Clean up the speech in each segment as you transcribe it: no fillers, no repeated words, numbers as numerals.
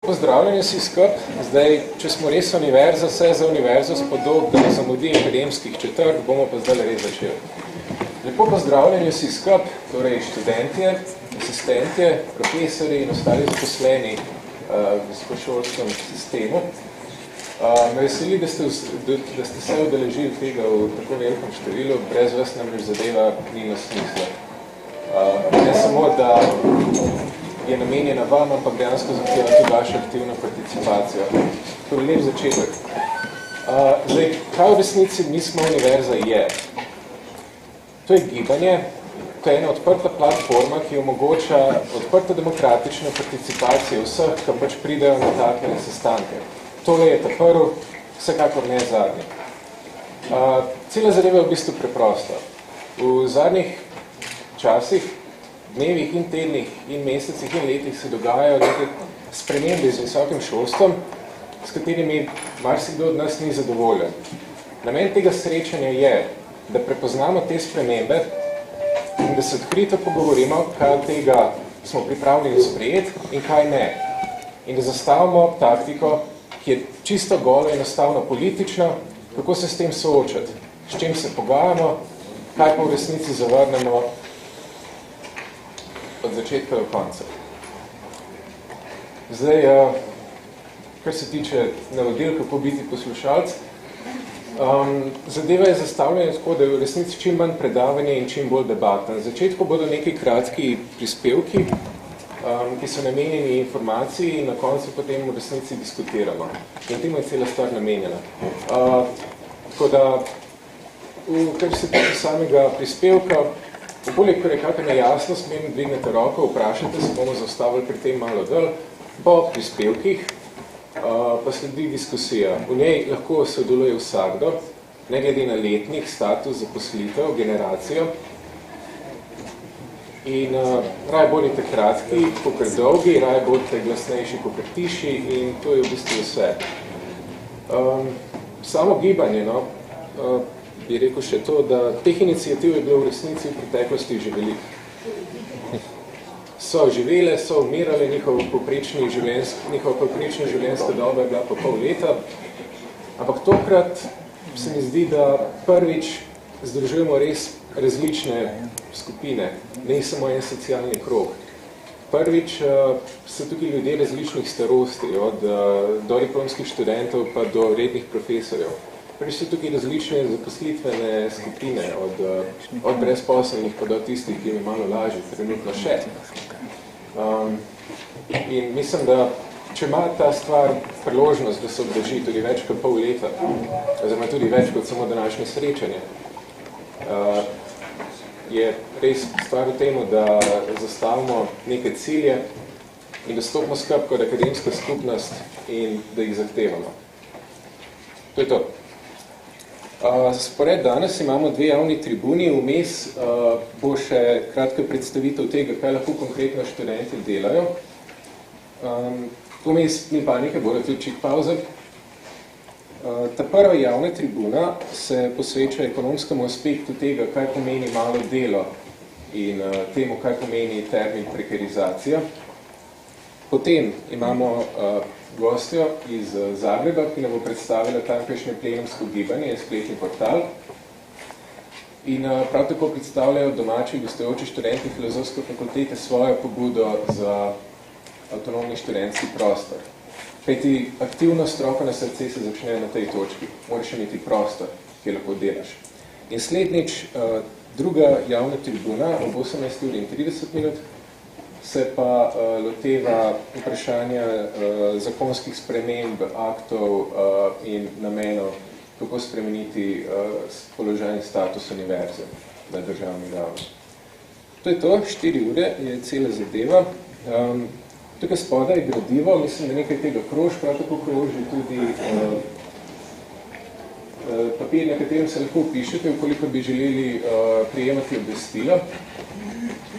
Pozdravljeni vsi skup. Zdaj, če smo res univerza, vse za univerzo spodog, da ne zamudi akademskih četrt, bomo pa zdaj res začeli. Lepo pozdravljeni vsi skup, torej študentje, asistentje, profesori in ostali zaposleni v visokošolskem sistemu. Me veseli, da ste se udeležili tega v tako velikem številu, brez vas namreč zadeva nima smisla. Ne samo, da je namenjena vam, ampak dejansko zahteva tudi vašo aktivno participacijo. To je lep začetek. Zdaj, kaj v resnici Mi smo univerza je? To je gibanje, to je ena odprta platforma, ki omogoča odprto demokratično participacijo vseh, ki pač pridejo na takene sestanke. Tole je ta prvi, vsekakor ne zadnji. Cela zadeva je v bistvu preprosta. V zadnjih časih, dnevih in tednih in mesecih in letih se dogajajo neke spremembe z visokim šolstvom, s katerimi marsikdo od nas ni zadovoljen. Namen tega srečanja je, da prepoznamo te spremembe in da se odkrito pogovorimo, kaj od tega smo pripravljeni sprejeti in kaj ne. In da zastavimo taktiko, ki je čisto golo in enostavno politična, kako se s tem soočati, s čim se pogajamo, kaj pa v resnici zavrnemo od začetka do konca. Zdaj, kar se tiče navodil, kako biti poslušalc, zadeva je zastavljena tako, da je v resnici čim manj predavanje in čim bolj debata. Na začetku bodo neki kratki prispevki, ki so namenjeni informaciji in na koncu potem v resnici diskutiramo. In temu je cela stvar namenjena. Tako da, kar se tiče samega prispevka, koliko je kakšna nejasnost, meni dvignete roko, vprašajte, se bomo zastavili pri tem malo dol, po prispevkih pa sledi diskusija. V njej lahko sodeluje vsakdo, ne glede na letnik, status, zaposlitev, generacijo. In raje bodite kratki, kakor dolgi, raje bodite glasnejši, kakor tiši in to je v bistvu vse. Samo gibanje, no, bi rekel še to, da teh iniciativ je bilo v resnici v preteklosti že veliko. So živele, so umirale, njihova povprečna življenjska doba je bila pa pol leta, ampak tokrat se mi zdi, da prvič združujemo res različne skupine, ne samo en socialni krog. Prvič so tukaj ljudje različnih starosti, od dodiplomskih študentov pa do rednih profesorjev. Prvič so tukaj različne zaposlitvene skupine, od brezposelnih pa do tistih, ki je malo lažje, trenutno še. In mislim, da če ima ta stvar priložnost, da se obdrži tudi več kot pol leta, oziroma tudi več kot samo današnje srečanje, je res stvar v temu, da zastavimo neke cilje in da stopimo skupaj kot akademska skupnost in da jih zahtevamo. To je to. Spored danes imamo dve javni tribuni, vmes bo še kratka predstavitev tega, kaj lahko konkretno študenti delajo. Vmes ni panike, bodo tudi čik pauze. Ta prva javna tribuna se posveča ekonomskemu aspektu tega, kaj pomeni malo delo in temu, kaj pomeni termin prekarizacija. Potem imamo gostjo iz Zagreba, ki nam bo predstavila tamkajšnje plenumsko gibanje in spletni portal. In prav tako predstavljajo domači gostujoči študenti Filozofske fakultete svojo pobudo za avtonomni študentski prostor. Kajti aktivnost roko na srce se začne na tej točki. Moraš imeti prostor, ki lahko delaš. In slednjič, druga javna tribuna ob 18:30 se pa loteva vprašanja zakonskih sprememb, aktov in namenov, kako spremeniti položaj in status univerze na državni ravni. To je to, 4 ure je cela zadeva. Tukaj spodaj je gradivo, mislim, da nekaj tega krož, prav tako kroži tudi papir, na katerem se lahko upišete, ukoliko bi želeli prijemati obvestila,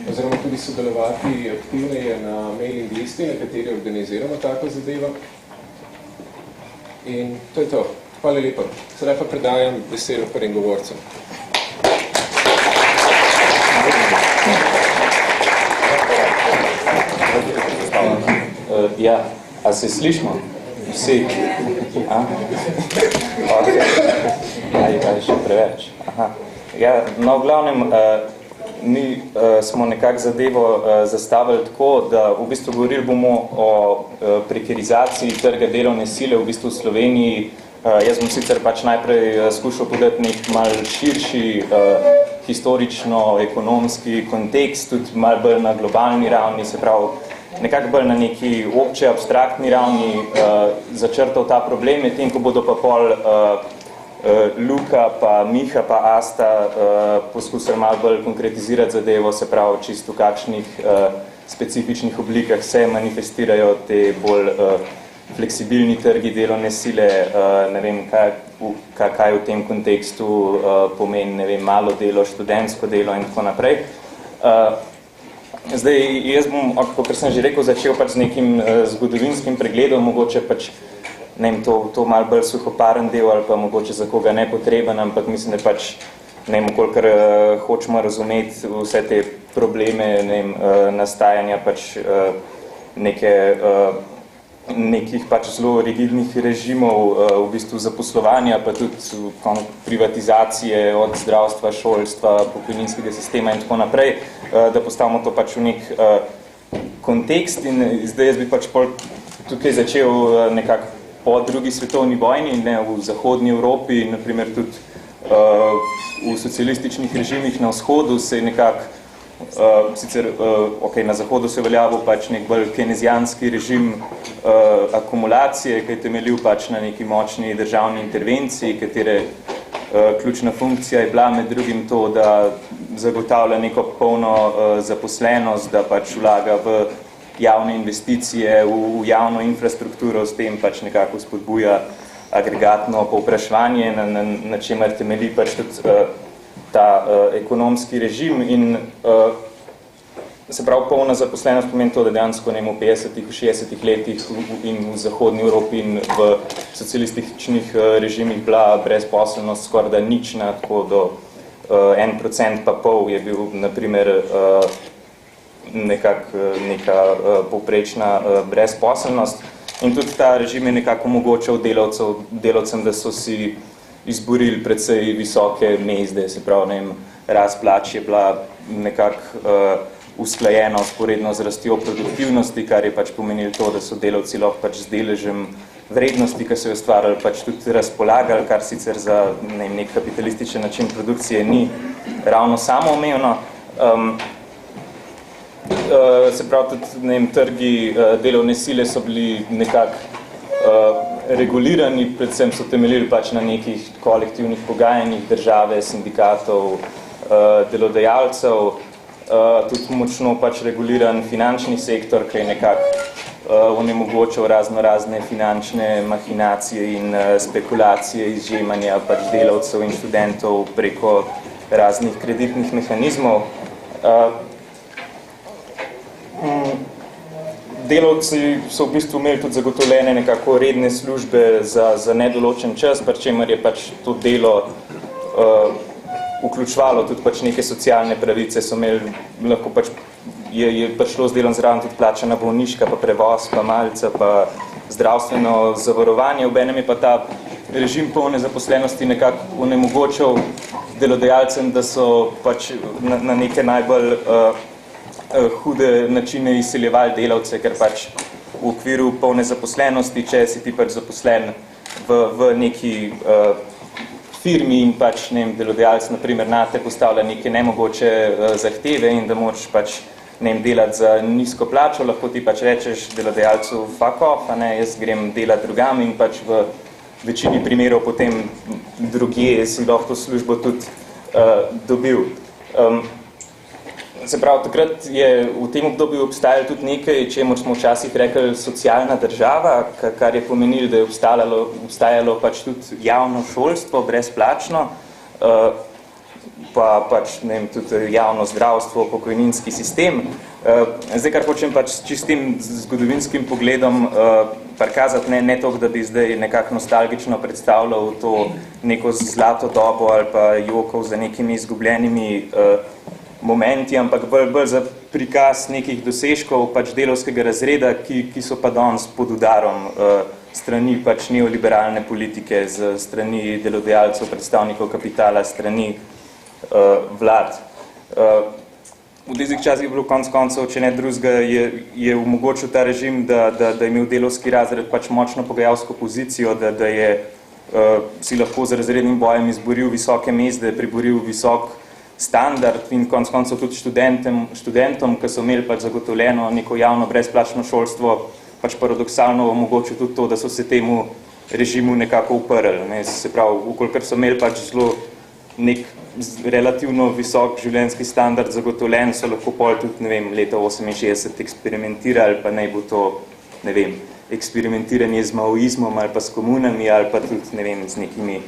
oziroma tudi sodelovati aktivneje na mailing listi, na kateri organiziramo tako zadevo. In to je to. Hvala lepa. Sedaj pa predajam besedo prvim govorcem. Ja, A se slišimo? Vsi? Ali še preveč? Aha. Ja, no, v glavnem, mi smo nekako zadevo zastavili tako, da v bistvu govorili bomo o prekarizaciji trga delovne sile v bistvu v Sloveniji. Jaz bom sicer pač najprej skušal podati nek malo širši historično-ekonomski kontekst, tudi malo bolj na globalni ravni, se pravi, nekako bolj na neki obče, abstraktni ravni začrtal ta problem, medtem ko bodo pa pol Luka, pa Miha, pa Asta poskusili malo bolj konkretizirati zadevo, se pravi, čisto v kakšnih specifičnih oblikah se manifestirajo te bolj fleksibilni trgi delovne sile, ne vem, kaj v tem kontekstu pomeni, ne vem, malo delo, študentsko delo in tako naprej. Zdaj, jaz bom, kot sem že rekel, začel pač z nekim zgodovinskim pregledom, mogoče pač, ne vem, to malo bolj suhoparen del ali pa mogoče za koga nepotreben, ampak mislim, da pač, ne vem, kolikor hočemo razumeti vse te probleme, ne vem, nastajanja pač nekih pač zelo rigidnih režimov v bistvu zaposlovanja, pa tudi privatizacije od zdravstva, šolstva, pokojninskega sistema in tako naprej, da postavimo to pač v nek kontekst in zdaj jaz bi pač tukaj začel nekako po drugi svetovni vojni, ne, v zahodni Evropi, naprimer tudi v socialističnih režimih na vzhodu se je nekako sicer, na zahodu se je veljavil pač nek bolj keynesijanski režim akumulacije, ki je temeljil pač na neki močni državni intervenciji, katere ključna funkcija je bila med drugim to, da zagotavlja neko polno zaposlenost, da pač vlaga v javne investicije, v javno infrastrukturo, s tem pač nekako spodbuja agregatno povpraševanje, na čemer temelji pač tudi ta ekonomski režim in se pravi, polna zaposlenost pomeni to, da dejansko v 50-ih, 60-ih letih in v zahodni Evropi in v socialističnih režimih bila brezposelnost skoraj da nična, tako do 1% pa pol je bil, naprimer, neka povprečna brezposelnost. In tudi ta režim je nekako omogočal delavcem, da so si izborili predvsej visoke mezde, se pravi, ne vem, rast plač je bila nekako usklajena vzporedno z rastjo produktivnosti, kar je pač pomenilo to, da so delavci lahko pač z deležem vrednosti, ki so jo ustvarjali, pač tudi razpolagali, kar sicer za nek kapitalističen način produkcije ni ravno samoumevno. Se pravi, tudi ne vem, trgi delovne sile so bili nekako regulirani, predvsem so temeljili pač na nekih kolektivnih pogajanjih države, sindikatov, delodajalcev, tudi močno pač reguliran finančni sektor, ki je nekako onemogočal razne finančne mahinacije in spekulacije, izžemanja pač delavcev in študentov preko raznih kreditnih mehanizmov. Delavci so v bistvu imeli tudi zagotovljene nekako redne službe za nedoločen čas, pri čemer je pač to delo vključevalo tudi pač neke socialne pravice, so imeli, lahko pač je prišlo z delom zraven tudi plačana bolniška, pa prevoz, pa malica, pa zdravstveno zavarovanje. Obenem je pa ta režim polne zaposlenosti nekako onemogočal delodajalcem, da so pač na neke najbolj hude načine izseljevali delavce, ker pač v okviru polne zaposlenosti, če si ti pač zaposlen v neki firmi in pač, ne vem, delodajalec naprimer nate postavlja neke nemogoče zahteve in da moraš pač, ne vem, delati za nizko plačo, lahko ti pač rečeš delodajalcu fuck off, a ne, jaz grem delati drugam in pač v večini primerov potem drugje si lahko to službo tudi dobil. Se pravi, takrat je v tem obdobju obstajalo tudi nekaj, čemur smo včasih rekli socialna država, kar je pomenilo, da je obstajalo pač tudi javno šolstvo, brezplačno, pa pač, ne vem, tudi javno zdravstvo, pokojninski sistem. Zdaj, kar hočem pač čistim zgodovinskim pogledom prikazati, ne toliko, da bi zdaj nekako nostalgično predstavljal to neko zlato dobo ali pa jokov za nekimi izgubljenimi momenti, ampak bolj za prikaz nekih dosežkov pač delavskega razreda, ki so pa danes pod udarom strani pač neoliberalne politike, strani delodajalcev, predstavnikov kapitala, strani vlad. V tistih časih je bilo konec koncev, če ne drugega, je omogočil ta režim, da je imel delovski razred pač močno pogajalsko pozicijo, da je si lahko z razrednim bojem izboril visoke mezde, priboril visok standard in konec koncev tudi študentom, ki so imeli pač zagotovljeno neko javno brezplačno šolstvo, pač paradoksalno omogočil tudi to, da so se temu režimu nekako uprli. Se pravi, ukolikor so imeli pač zelo nek relativno visok življenjski standard zagotovljen, so lahko pol tudi, ne vem, leta 68 eksperimentirali, pa naj bo to, ne vem, eksperimentiranje z maoizmom ali pa s komunami ali pa tudi, ne vem, z nekimi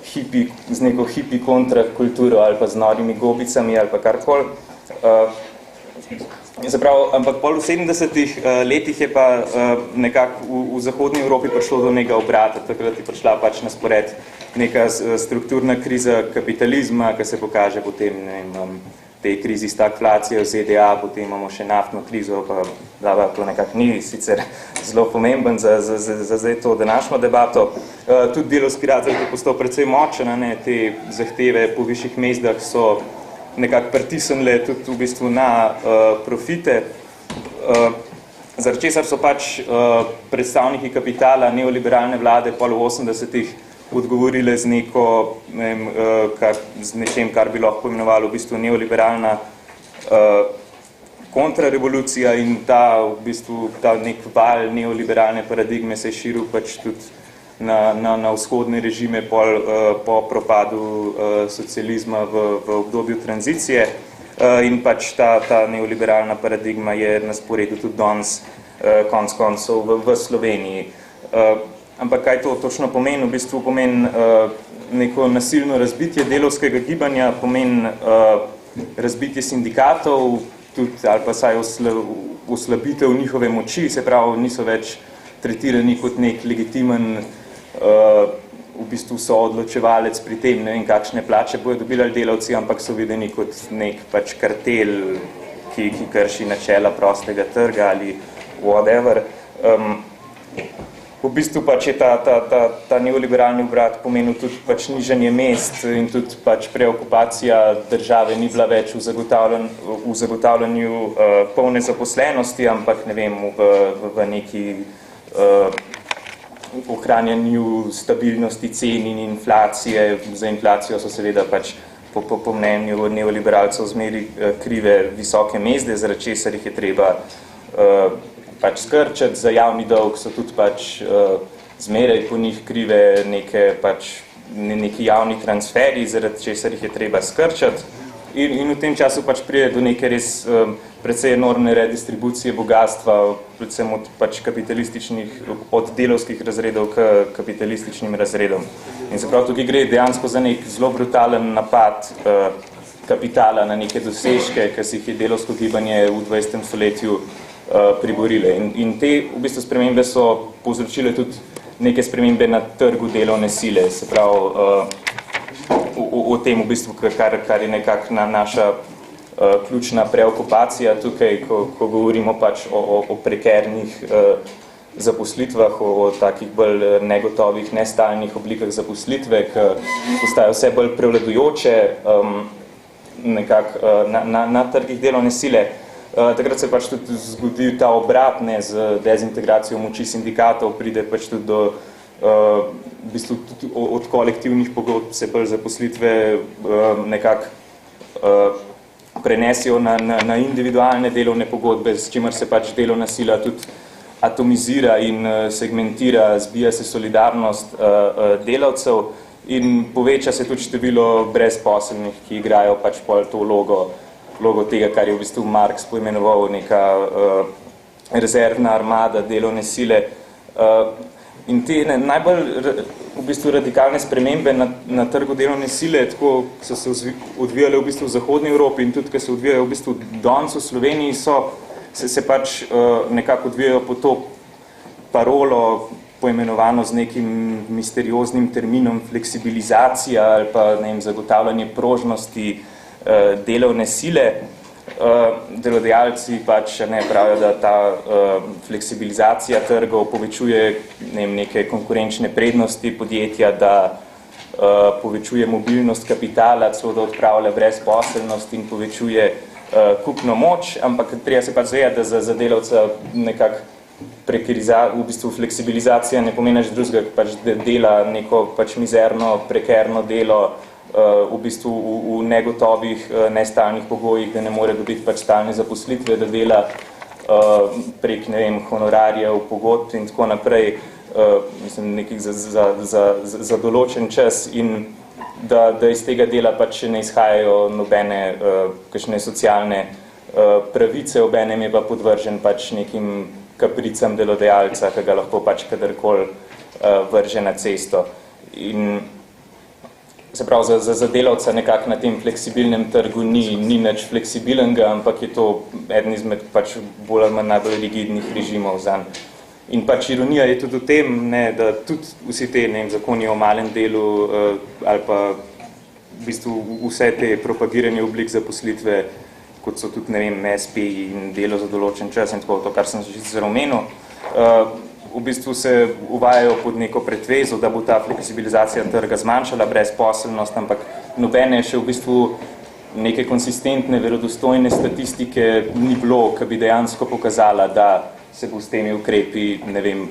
z neko hipi kontrakulturo ali pa z norimi gobicami ali pa karkoli. Ampak pol v 70-ih letih je pa nekako v zahodni Evropi prišlo do nekega obrata, takrat je prišla pač na spored neka strukturna kriza kapitalizma, ki se pokaže potem, ne vem, tej krizi stagflacije v ZDA, potem imamo še naftno krizo, pa to nekako ni sicer zelo pomemben za zdaj to današnjo debato. Tudi delovski razred je postal precej močen, te zahteve po višjih mezdah so nekako pritisnile tudi v bistvu na profite, zaradi česar so pač predstavniki kapitala, neoliberalne vlade pol v 80-ih odgovorile z neko, z nečem, kar bi lahko imenovalo v bistvu neoliberalna kontrarevolucija in ta nek val neoliberalne paradigme se je širil pač tudi na vzhodne režime po propadu socializma v obdobju tranzicije in pač ta neoliberalna paradigma je na sporedu tudi danes konec koncev v Sloveniji. Ampak kaj to točno pomeni? V bistvu pomeni neko nasilno razbitje delovskega gibanja, pomeni razbitje sindikatov, tudi ali pa saj oslabitev njihove moči, se pravi, niso več tretirani kot nek legitimen v bistvu so odločevalec pri tem, ne vem, kakšne plače bojo dobili delavci, ampak so videni kot nek pač kartel, ki krši načela prostega trga ali whatever. V bistvu pač je ta neoliberalni obrat pomenil tudi pač nižanje mest in tudi pač preokupacija države ni bila več v zagotavljanju polne zaposlenosti, ampak ne vem, v neki ohranjanju stabilnosti cen in inflacije. Za inflacijo so seveda pač po mnenju neoliberalcev zmeri krive visoke mezde, zaradi česar jih je treba pač skrčati, za javni dolg so tudi pač zmeraj po njih krive neki javni transferi, zaradi česar jih je treba skrčati. In v tem času pač pride do neke res precej enormne redistribucije bogatstva, predvsem od pač od delovskih razredov k kapitalističnim razredom. In se prav tukaj gre dejansko za nek zelo brutalen napad kapitala na neke dosežke, ki si jih je delovsko gibanje v 20. stoletju priborile. In te v bistvu spremembe so povzročile tudi neke spremembe na trgu delovne sile, se pravi o tem v bistvu, kar je nekako naša ključna preokupacija tukaj, ko govorimo pač o prekernih zaposlitvah, o takih bolj negotovih, nestalnih oblikah zaposlitve, ki postajajo vse bolj prevladujoče nekako na trgih delovne sile. Takrat se pač tudi zgodi ta obrat, z dezintegracijo moči sindikatov, pride pač tudi do v bistvu tudi od kolektivnih pogodb se bolj zaposlitve nekako prenesijo na individualne delovne pogodbe, s čimer se pač delovna sila tudi atomizira in segmentira, zbija se solidarnost delavcev in poveča se tudi število brezposelnih, ki igrajo pač pol to vlogo tega, kar je v bistvu Marx poimenoval neka rezervna armada delovne sile. In te najbolj v bistvu radikalne spremembe na trgu delovne sile, tako so se odvijale v bistvu v Zahodni Evropi in tudi, ki se odvijajo v bistvu danes v Sloveniji, se pač nekako odvijajo po to parolo, poimenovano z nekim misterioznim terminom fleksibilizacija ali pa, ne vem, zagotavljanje prožnosti delovne sile. delodajalci pač ne pravijo, da ta fleksibilizacija trgov povečuje neke konkurenčne prednosti podjetja, da povečuje mobilnost kapitala, celo da odpravlja brezposelnost in povečuje kupno moč, ampak treba se pač zavedati, da za delavca nekako v bistvu fleksibilizacija ne pomeni nič drugega, pač dela neko pač mizerno, prekerno delo v bistvu v negotovih, nestalnih pogojih, da ne more dobiti pač stalne zaposlitve, da dela prek, ne vem, honorarjev, pogodb in tako naprej, mislim, nekih za določen čas in da iz tega dela pač ne izhajajo nobene kakšne socialne pravice, obenem je pa podvržen pač nekim kapricam delodajalca, ki ga lahko pač kadarkoli vrže na cesto. In se pravi, za delavca nekako na tem fleksibilnem trgu ni nič fleksibilnega, ampak je to eden izmed pač bolj ali manj najbolj rigidnih režimov zanj. In pač ironija je tudi v tem, ne, da tudi vsi te zakoni o malem delu ali pa v bistvu vse te propagiranje oblik zaposlitve, kot so tudi, ne vem, SP in delo za določen čas in tako to, kar sem že zelo omenil, v bistvu se uvajajo pod neko pretvezo, da bo ta fleksibilizacija trga zmanjšala brezposelnost, ampak nobene še v bistvu neke konsistentne, verodostojne statistike ni bilo, ki bi dejansko pokazala, da se bo s temi ukrepi, ne vem,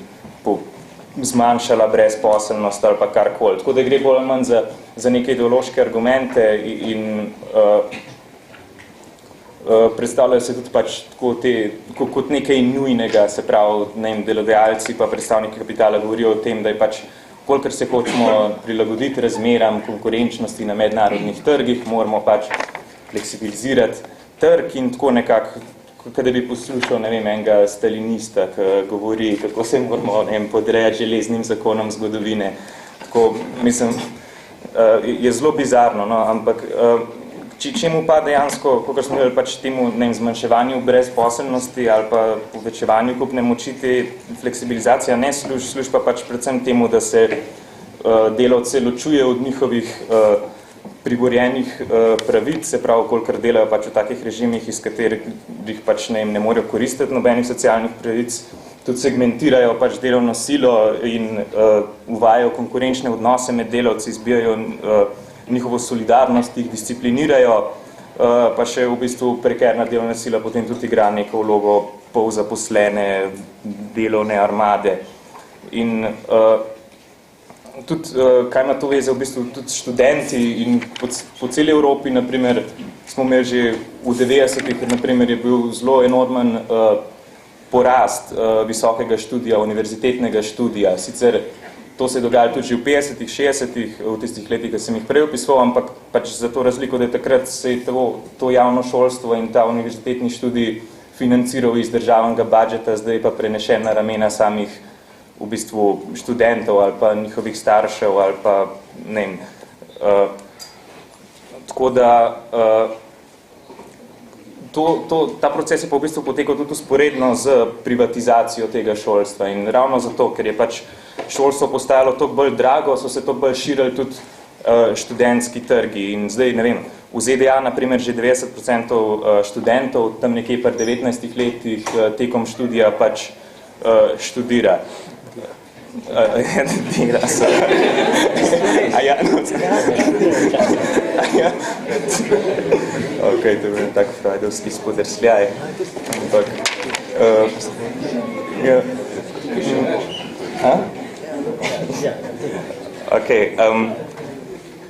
zmanjšala brezposelnost ali pa karkoli. Tako da gre bolj ali manj za neke ideološke argumente in predstavljajo se tudi pač tako kot nekaj nujnega, se pravi, ne vem, delodajalci pa predstavniki kapitala govorijo o tem, da je pač, kolikor se hočemo prilagoditi razmeram konkurenčnosti na mednarodnih trgih, moramo pač fleksibilizirati trg in tako nekako, kada bi poslušal, ne vem, enega stalinista, ki govori, kako se moramo, ne vem, podrejati železnim zakonom zgodovine. Tako, mislim, je zelo bizarno, no, ampak čemu pa dejansko, kakor smo imeli pač temu, ne vem, zmanjševanju brezposelnosti ali pa povečevanju kupne moči, te fleksibilizacija ne služi pa pač predvsem temu, da se delavce ločuje od njihovih priborjenih pravic, se pravi, kolikor delajo pač v takih režimih, iz katerih pač ne morejo koristiti nobenih socialnih pravic, tudi segmentirajo pač delovno silo in uvajajo konkurenčne odnose med delavci, izbijajo njihovo solidarnost, jih disciplinirajo, pa še v bistvu prekerna delovna sila potem tudi igra neko vlogo polzaposlene delovne armade. In tudi, kaj ima to veze, v bistvu tudi študenti in po celi Evropi, naprimer, smo imeli že v 90-ih, naprimer, je bil zelo enormen porast visokega študija, univerzitetnega študija. Sicer to se je dogajalo tudi že v 50-ih, 60-ih, v tistih letih, ki sem jih prej opisoval, ampak pač za to razliko, da je takrat se je to javno šolstvo in ta univerzitetni študij financiral iz državnega budžeta, zdaj pa prenešen na ramena samih v bistvu študentov ali pa njihovih staršev ali pa, ne vem, tako da ta proces je pa v bistvu potekal tudi usporedno z privatizacijo tega šolstva in ravno zato, ker je pač šolstvo postajalo toliko bolj drago, so se toliko bolj širili tudi študentski trgi in zdaj, ne vem, v ZDA, naprimer, že 90% študentov tam nekje pri 19 letih tekom študija pač študira. Dela so. Ok, to je bil tak freudovski spodrsljaj. Ampak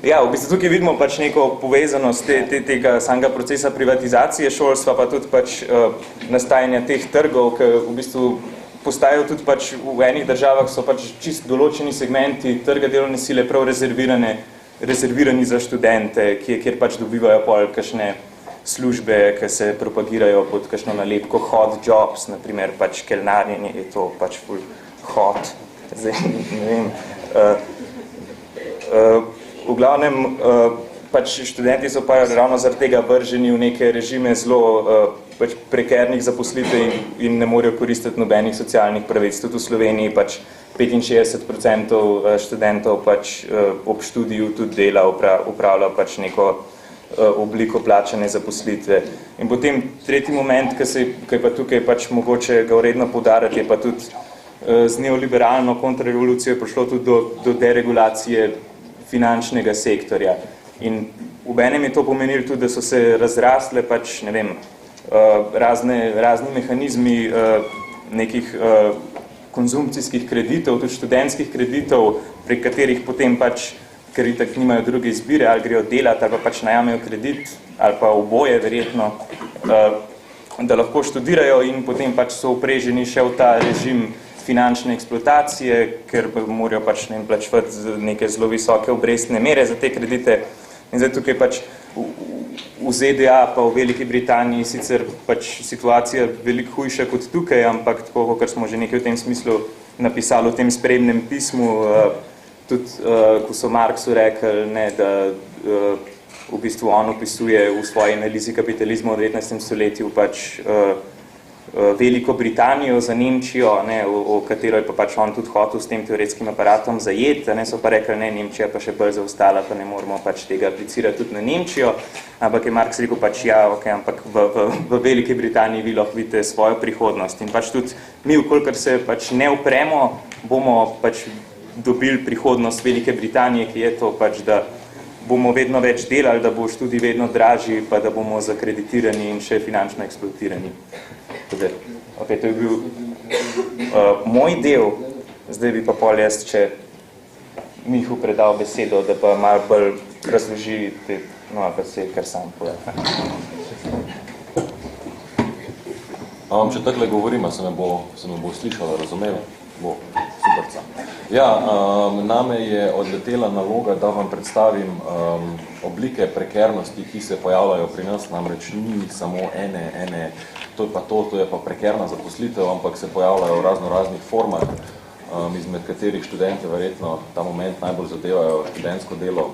ja, v bistvu tukaj vidimo pač neko povezanost tega samega procesa privatizacije šolstva, pa tudi pač nastajanja teh trgov, ki v bistvu postajajo tudi pač v enih državah so pač čist določeni segmenti trga delovne sile prav rezervirani za študente, kjer pač dobivajo pol kakšne službe, ki se propagirajo pod kakšno nalepko hot jobs, naprimer pač kelnarjenje je to pač full hot. Zdaj, ne vem, v glavnem, pač študenti so pa ravno zaradi tega vrženi v neke režime zelo pač prekernih zaposlitev in ne morejo koristiti nobenih socialnih pravic. Tudi v Sloveniji pač 65% študentov pač ob študiju tudi dela, upravlja pač neko obliko plačane zaposlitve. In potem tretji moment, ki je pa tukaj pač mogoče ga uredno poudariti, je pa tudi z neoliberalno kontrarevolucijo prišlo tudi do deregulacije finančnega sektorja. In obenem je to pomenilo tudi, da so se razrasle pač, ne vem, razni mehanizmi nekih konzumpcijskih kreditov, tudi študentskih kreditov, prek katerih potem pač, ker itak nimajo druge izbire, ali grejo delati, ali pa pač najamejo kredit, ali pa oboje verjetno, da lahko študirajo in potem pač so upreženi še v ta režim finančne eksploatacije, ker morajo pač plačevati neke zelo visoke obrestne mere za te kredite. In zdaj tukaj pač v ZDA pa v Veliki Britaniji sicer pač situacija veliko hujša kot tukaj, ampak tako, kar smo že nekaj v tem smislu napisali v tem spremnem pismu, tudi ko so Marxu rekli, ne, da v bistvu on opisuje v svoji analizi kapitalizma v 19. stoletju pač Veliko Britanijo za Nemčijo, ne, o katero je pa pač on tudi hotel s tem teoretskim aparatom zajeti, ne, so pa rekli, ne, Nemčija pa še bolj zaostala, pa ne moramo pač tega aplicirati tudi na Nemčijo, ampak je Marx rekel pač, ja, okay, ampak v Veliki Britaniji vi lahko vidite svojo prihodnost in pač tudi mi, vkolikor se pač ne upremo, bomo pač dobili prihodnost Velike Britanije, ki je to pač, da bomo vedno več delali, da bo študij vedno dražji, pa da bomo zakreditirani in še finančno eksploatirani. Okay, to je bil moj del, zdaj bi pa pol jaz, če Mihu predal besedo, da pa malo bolj razloži, no, pa se kar sam povem. Če takle govorim, se me bo slišalo, razumel? Bo, superca. Ja, name je odletela naloga, da vam predstavim oblike prekernosti, ki se pojavljajo pri nas, namreč ni samo ene, to je pa prekerna zaposlitev, ampak se pojavljajo v raznih formah, izmed katerih študente verjetno ta moment najbolj zadevajo študentsko delo,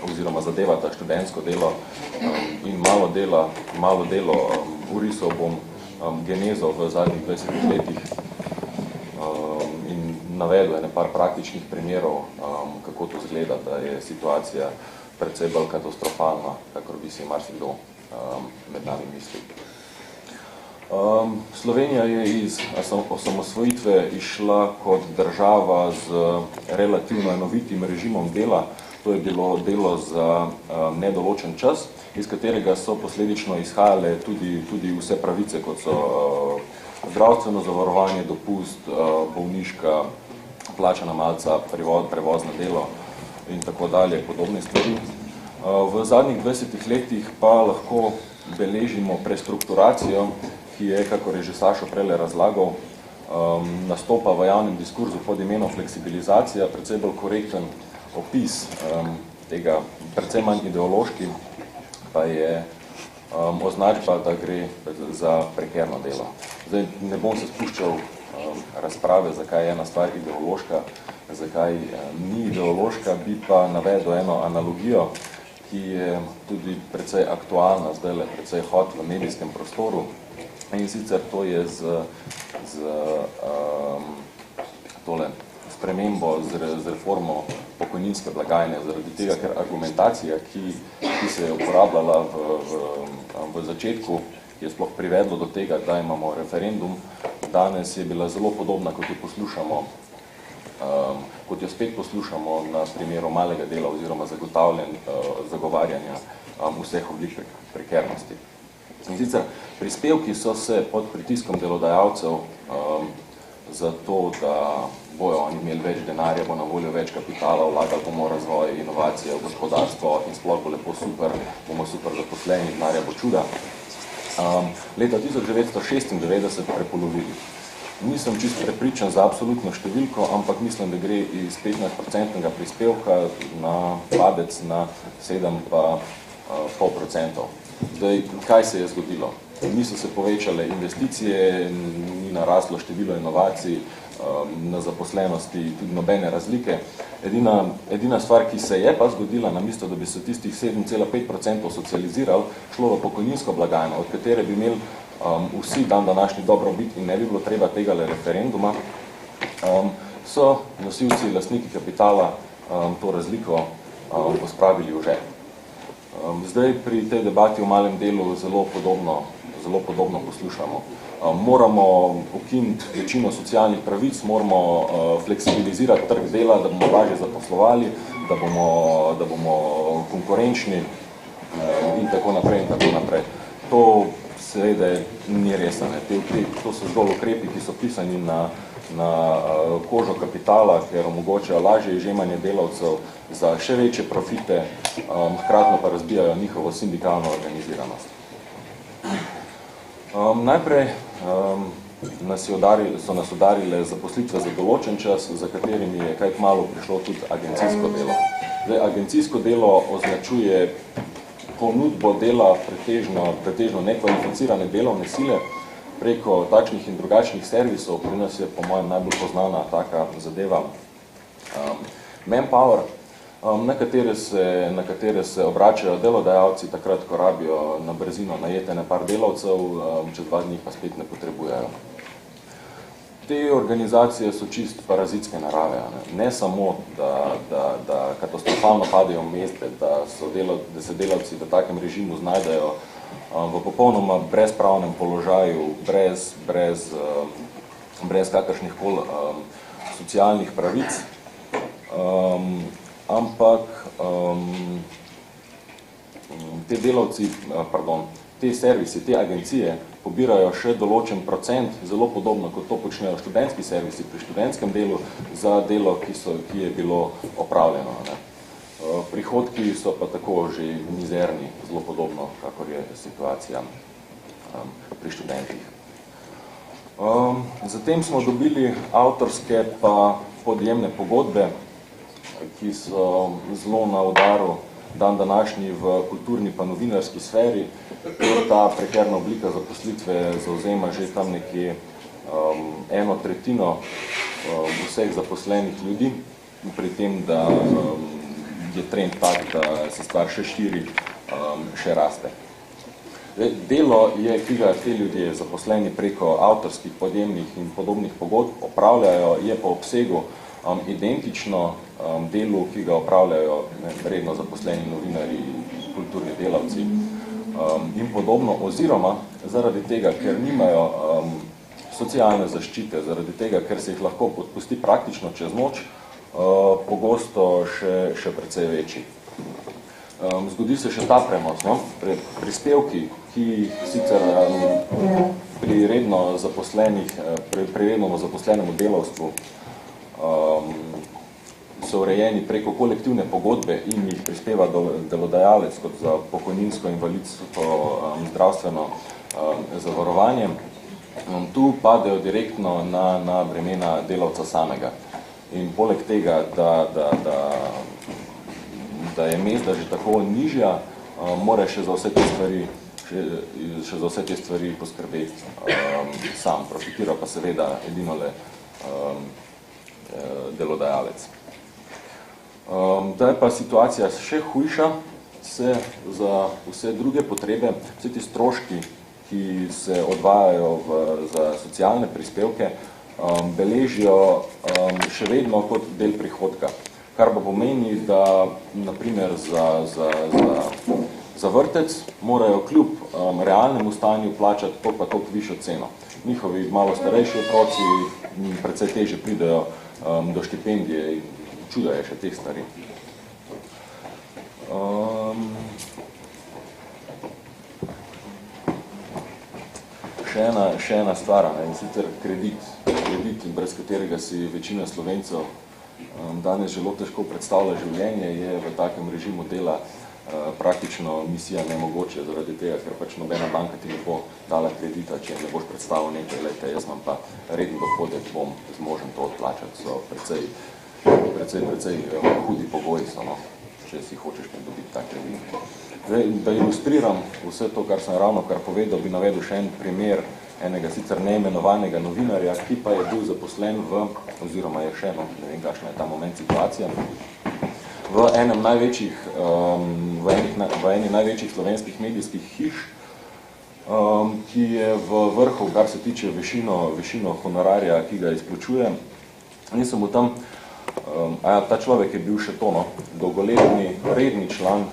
oziroma zadevata študentsko delo in malo delo, urisal bom genezo v zadnjih 20 letih in navedel ene par praktičnih primerov, kako to zgleda, da je situacija precej bolj katastrofalna, kakor bi si marsikdo med nami mislil. Slovenija je iz osamosvojitve išla kot država z relativno enovitim režimom dela. To je bilo delo za nedoločen čas, iz katerega so posledično izhajale tudi vse pravice, kot so zdravstveno zavarovanje, dopust, bolniška, plačana malca, prevoz na delo in tako dalje, podobne stvari. V zadnjih 20 letih pa lahko beležimo prestrukturacijo, ki je, kakor je že Sašo prele razlagal, nastopa v javnem diskurzu pod imenom fleksibilizacija, precej bolj korekten opis tega, precej manj ideološki, pa je označba, da gre za prekerno delo. Zdaj, ne bom se spuščal razprave, zakaj je ena stvar ideološka, zakaj ni ideološka, bi pa navedel eno analogijo, ki je tudi precej aktualna, zdajle precej hot v medijskem prostoru. In sicer to je z spremembo, z reformo pokojninske blagajne, zaradi tega, ker argumentacija, ki se je uporabljala v začetku, je sploh privedlo do tega, da imamo referendum, danes je bila zelo podobna, kot jo spet poslušamo na primeru malega dela oziroma zagovarjanja vseh oblik prekernosti. In sicer prispevki so se pod pritiskom delodajalcev za to, da bojo oni imeli več denarja, bo na voljo več kapitala, vlagali bomo razvoj, inovacije v gospodarstvo in sploh bo lepo super, bomo super zaposleni, denarja bo čuda. Leta 1996 prepolovili. Nisem čisto prepričan za absolutno številko, ampak mislim, da gre iz 15% prispevka na padec na 7,5%. Zdaj, kaj se je zgodilo? Niso se povečale investicije, ni naraslo število inovacij, na zaposlenosti tudi nobene razlike. Edina stvar, ki se je pa zgodila, namesto da bi se tistih 7,5% socializirali, šlo v pokojninsko blagajno, od katere bi imeli vsi dan današnji dobrobit in ne bi bilo treba tega referenduma, so nosilci, lastniki kapitala to razliko pospravili v žep. Zdaj pri tej debati v malem delu zelo podobno poslušamo. Moramo ukiniti večino socialnih pravic, moramo fleksibilizirati trg dela, da bomo lažje zaposlovali, da bomo konkurenčni in tako naprej in tako naprej. To seveda ni res. To so zgolj ukrepi, ki so pisani na kožo kapitala, ker omogočajo lažje izžemanje delavcev za še večje profite, hkratno pa razbijajo njihovo sindikalno organiziranost. Najprej so nas udarile zaposlitve za določen čas, za katerimi je kaj kmalu prišlo tudi agencijsko delo. Zdaj, agencijsko delo označuje ponudbo dela pretežno nekvalificirane delovne sile preko takšnih in drugačnih servisov. Pri nas je po mojem najbolj poznana taka zadeva Manpower, na katere se obračajo delodajalci takrat, ko rabijo na brzino najetene par delavcev, čez 2 dni pa spet ne potrebujejo. Te organizacije so čist parazitske narave. Ne samo, da katastrofalno padejo meste, da se delavci v takem režimu znajdejo v popolnoma brezpravnem položaju, brez kakršnihkoli socialnih pravic, ampak te delavci, te servisi, te agencije pobirajo še določen procent, zelo podobno, kot to počnejo študentski servisi pri študentskem delu, za delo, ki je bilo opravljeno. Prihodki so pa tako že mizerni, zelo podobno, kakor je situacija pri študentih. Zatem smo dobili avtorske pa podjemne pogodbe, ki so zelo na udaru dan današnji v kulturni pa novinarski sferi. Ta prekerna oblika zaposlitve zauzema že tam nekje 1/3 vseh zaposlenih ljudi, pri tem, da je trend tak, da se stvar še širi, še raste. Delo, ki ga te ljudje zaposleni preko avtorskih, podjemnih in podobnih pogodb opravljajo, je po obsegu identično delu, ki ga opravljajo redno zaposleni novinarji, kulturni delavci in podobno, oziroma zaradi tega, ker nimajo socialne zaščite, zaradi tega, ker se jih lahko odpusti praktično čez noč, pogosto še precej večji. Zgodi se še ta prenos. Prispevki, ki sicer pri redno zaposlenemu delavstvu so urejeni preko kolektivne pogodbe in jih prispeva delodajalec kot za pokojninsko, invalidsko, zdravstveno zavarovanje, tu padejo direktno na bremena delavca samega. In poleg tega, da je mezda že tako nižja, mora še za vse te stvari poskrbeti sam. Profitira pa seveda edinole delodajalec. Da je pa situacija še hujša, se za vse druge potrebe, vse ti stroški, ki se odvajajo za socialne prispevke, beležijo še vedno kot del prihodka. Kar pa pomeni, da naprimer za vrtec morajo kljub realnemu stanju plačati toliko višjo ceno. Njihovi malo starejši otroci precej težje pridejo do štipendije in čudajo še teh stvari. Še ena stvar, in sicer kredit, brez katerega si večina Slovencev danes zelo težko predstavlja življenje, je v takem režimu dela praktično misija nemogoče, zaradi tega, ker pač nobena banka ti ne bo dala kredita, če ne boš predstavil nekaj, lejte, jaz imam pa redni dohodek, bom zmožen to odplačati, so precej hudi pogoji so, no, če si hočeš pridobiti tak kredit. Zdaj, da ilustriram vse to, kar sem ravnokar povedal, bi navedel še en primer enega sicer neimenovanega novinarja, ki pa je bil zaposlen oziroma je še, no, ne vem, kakšna je ta moment situacija, v eni največjih slovenskih medijskih hiš, ki je v vrhu, kar se tiče višino honorarja, ki ga izplačuje. In sem mu tam ta človek je bil še to, no, dolgoletni redni član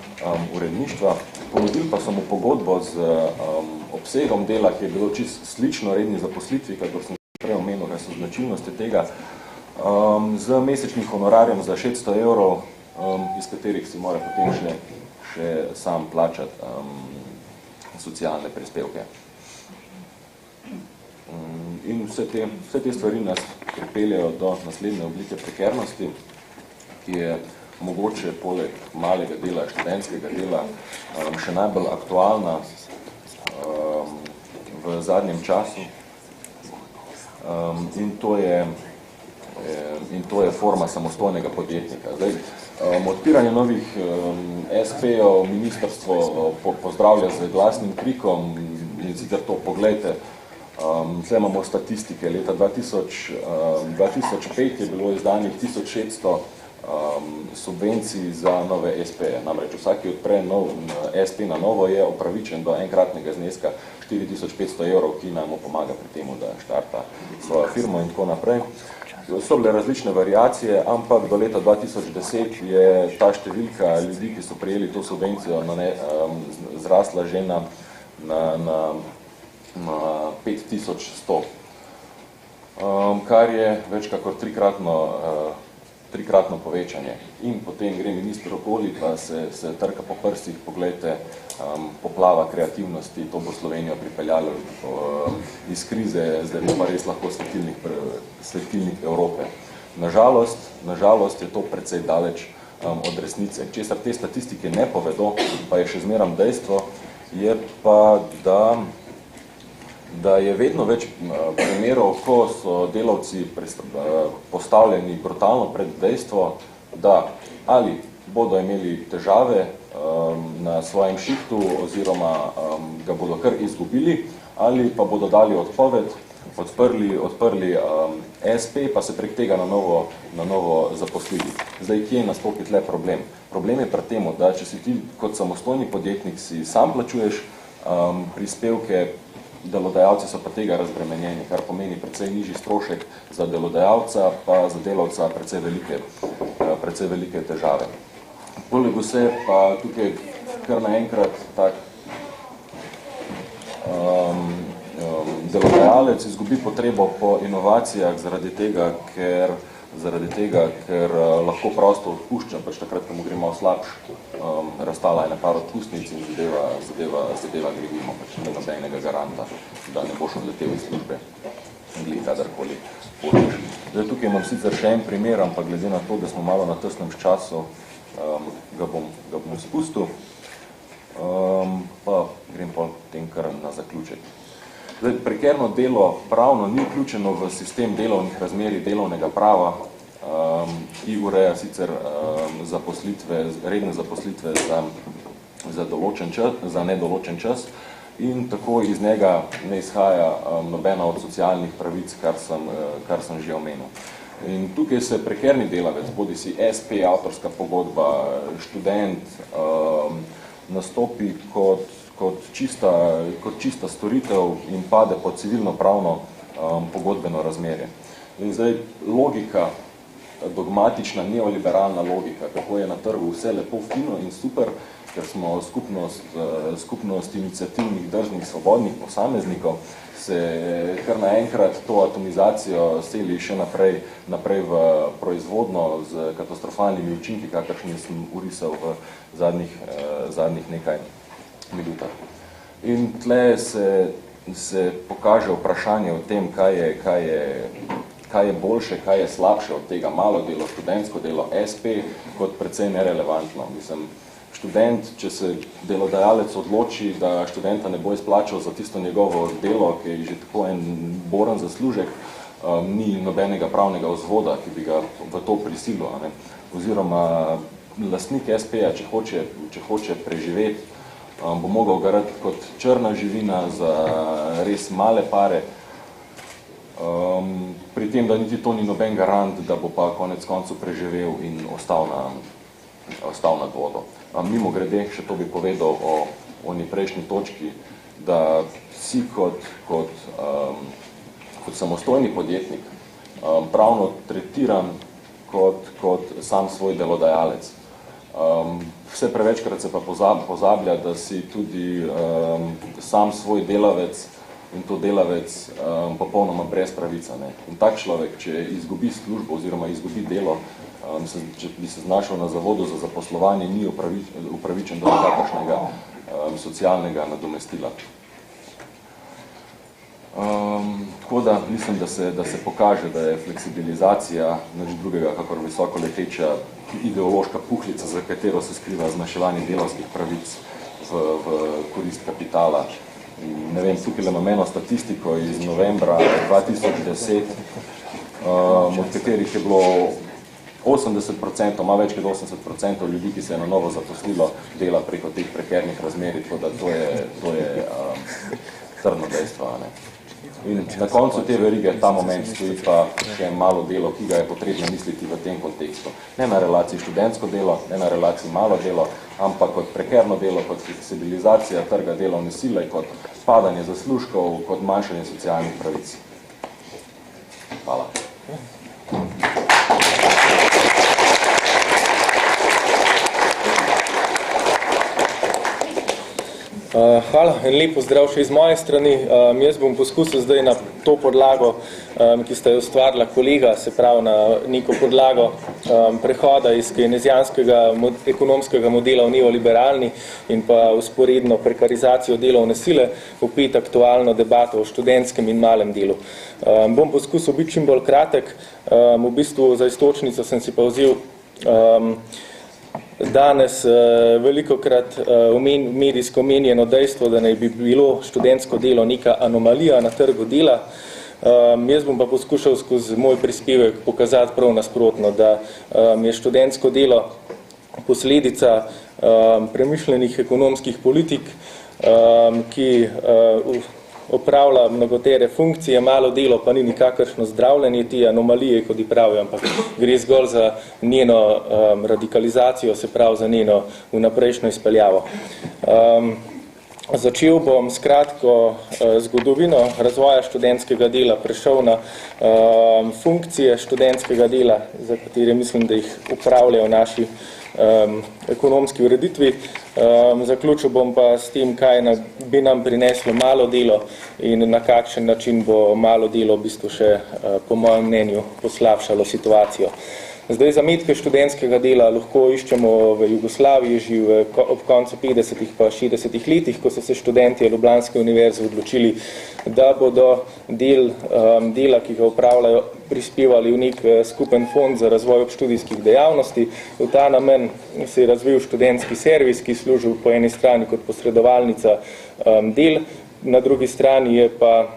uredništva, ponudili pa so mu pogodbo z obsegom dela, ki je bilo čisto slično redni zaposlitvi, kakor sem prej omenil, kaj so značilnosti tega, z mesečnim honorarjem za 600 evrov, iz katerih si mora potem še sam plačati socialne prispevke. In vse te stvari nas pripeljajo do naslednje oblike prekernosti, ki je mogoče poleg malega dela, študentskega dela, še najbolj aktualna v zadnjem času. In to je forma samostojnega podjetnika. Zdaj, odpiranje novih SP-jev ministrstvo pozdravlja z glasnim krikom in sicer to poglejte. Tle imamo statistike. Leta 2005 je bilo izdanih 1600 subvencij za nove SP-je. Namreč vsaki odpre nov SP na novo je opravičen do enkratnega zneska 4500 evrov, ki nam pomaga pri temu, da štarta svojo firmo in tako naprej. So bile različne variacije, ampak do leta 2010 je ta številka ljudi, ki so prejeli to subvencijo, zrasla že na 5100, kar je več kakor trikratno povečanje. In potem gre minister okoli, pa se trka po prsih, poglejte, poplava kreativnosti, to bo Slovenijo pripeljalo iz krize, zdaj bo pa res lahko svetilnik Evrope. Nažalost je to precej daleč od resnice. Česar te statistike ne povedo, pa je še zmeram dejstvo, je pa, da je vedno več primerov, ko so delavci postavljeni brutalno pred dejstvo, da ali bodo imeli težave na svojem šihtu oziroma ga bodo kar izgubili, ali pa bodo dali odpoved, odprli SP, pa se prek tega na novo zaposlili. Zdaj, kje nastopi tle problem? Problem je pri temu, da če si ti kot samostojni podjetnik si sam plačuješ prispevke, delodajalci so pa tega razbremenjeni, kar pomeni precej nižji strošek za delodajalca, pa za delavca precej velike težave. Poleg vse pa tukaj kar naenkrat tak delodajalec izgubi potrebo po inovacijah zaradi tega, ker lahko prosto odpušča, pač takrat, ko mu gre malo slabš, razstala je par odpustnic in zadeva gre mimo, pač ne nobenega garanta, da ne boš odletel iz službe, kadarkoli hočeš. Zdaj, tukaj imam sicer še en primer, ampak glede na to, da smo malo na tesnem času, ga bom spustil, pa grem potem kar na zaključek. Zdaj, prekerno delo pravno ni vključeno v sistem delovnih razmerij delovnega prava, ki ureja sicer redne zaposlitve za nedoločen čas in tako iz njega ne izhaja nobena od socialnih pravic, kar sem že omenil. In tukaj se prekerni delavec, bodi si SP, avtorska pogodba, študent, nastopi kot čista storitev in pade pod civilno-pravno pogodbeno razmerje. In zdaj logika, dogmatična, neoliberalna logika, kako je na trgu vse lepo, fino in super, ker smo skupnost iniciativnih, drznih, svobodnih posameznikov, se kar naenkrat to atomizacijo seli še naprej v proizvodno z katastrofalnimi učinki, kakršni sem urisal v zadnjih nekaj minutah. In tle se pokaže vprašanje o tem, kaj je boljše, kaj je slabše od tega malo delo, študentsko delo, SP, kot precej nerelevantno. Mislim, študent, če se delodajalec odloči, da študenta ne bo izplačal za tisto njegovo delo, ki je že tako en boren zaslužek, ni nobenega pravnega vzvoda, ki bi ga v to prisilil. Oziroma, lastnik SP-ja, če hoče preživeti, bo mogel garati kot črna živina za res male pare, pri tem, da niti to ni noben garant, da bo pa konec koncu preživel in ostal nad vodo. Mimo grede, še to bi povedal o oni prejšnji točki, da si kot samostojni podjetnik pravno tretiran kot sam svoj delodajalec. Vse prevečkrat se pa pozablja, da si tudi sam svoj delavec in to delavec popolnoma brez pravica. Ne? In tak človek, če izgubi službo oziroma izgubi delo, če bi se znašel na zavodu za zaposlovanje, ni upravičen do nekakršnega socialnega nadomestila. Tako da mislim, da se pokaže, da je fleksibilizacija nič drugega, kakor visoko leteča ideološka puhlica, za katero se skriva zmanjševanje delavskih pravic v korist kapitala. Ne vem, tukaj imam eno statistiko iz novembra 2010, od katerih je bilo 80%, malo več kot 80% ljudi, ki se je na novo zaposlilo, dela preko teh prekernih razmerij, tako da to je trdno dejstvo. Ne? In na koncu te verige ta moment stoji pa še malo delo, ki ga je potrebno misliti v tem kontekstu. Ne na relaciji študentsko delo, ne na relaciji malo delo, ampak kot prekerno delo, kot fleksibilizacija trga delovne sile, kot padanje zaslužkov, kot manjšanje socialnih pravic. Hvala. Hvala in lep pozdrav še iz moje strani. Jaz bom poskusil zdaj na to podlago, ki sta jo ustvarila kolega, se pravi na neko podlago prehoda iz keynezijanskega ekonomskega modela v neoliberalni in pa usporedno prekarizacijo delovne sile, opet aktualno debato o študentskem in malem delu. Bom poskusil biti čim bolj kratek. V bistvu za iztočnico sem si pa vzel danes velikokrat medijsko omenjeno dejstvo, da naj bi bilo študentsko delo neka anomalija na trgu dela. Jaz bom pa poskušal skozi moj prispevek pokazati prav nasprotno, da je študentsko delo posledica premišljenih ekonomskih politik, ki opravlja mnogotere funkcije, malo delo pa ni nikakršno zdravljenje te anomalije, kot ji pravijo, ampak gre zgolj za njeno radikalizacijo, se pravi za njeno vnaprejšnjo izpeljavo. Začel bom s kratko zgodovino razvoja študentskega dela, prešel na funkcije študentskega dela, za katere mislim, da jih upravljajo naši ekonomski ureditvi. Zaključil bom pa s tem, kaj bi nam prineslo malo delo in na kakšen način bo malo delo v bistvu še, po mojem mnenju, poslabšalo situacijo. Zdaj, zametke študentskega dela lahko iščemo v Jugoslaviji že ob koncu 50-ih pa 60-ih letih, ko so se študenti Ljubljanske univerze odločili, da bodo del dela, ki ga upravljajo, prispevali v nek skupen fond za razvoj obštudijskih dejavnosti. V ta namen se je razvil študentski servis, ki služil po eni strani kot posredovalnica del, na drugi strani je pa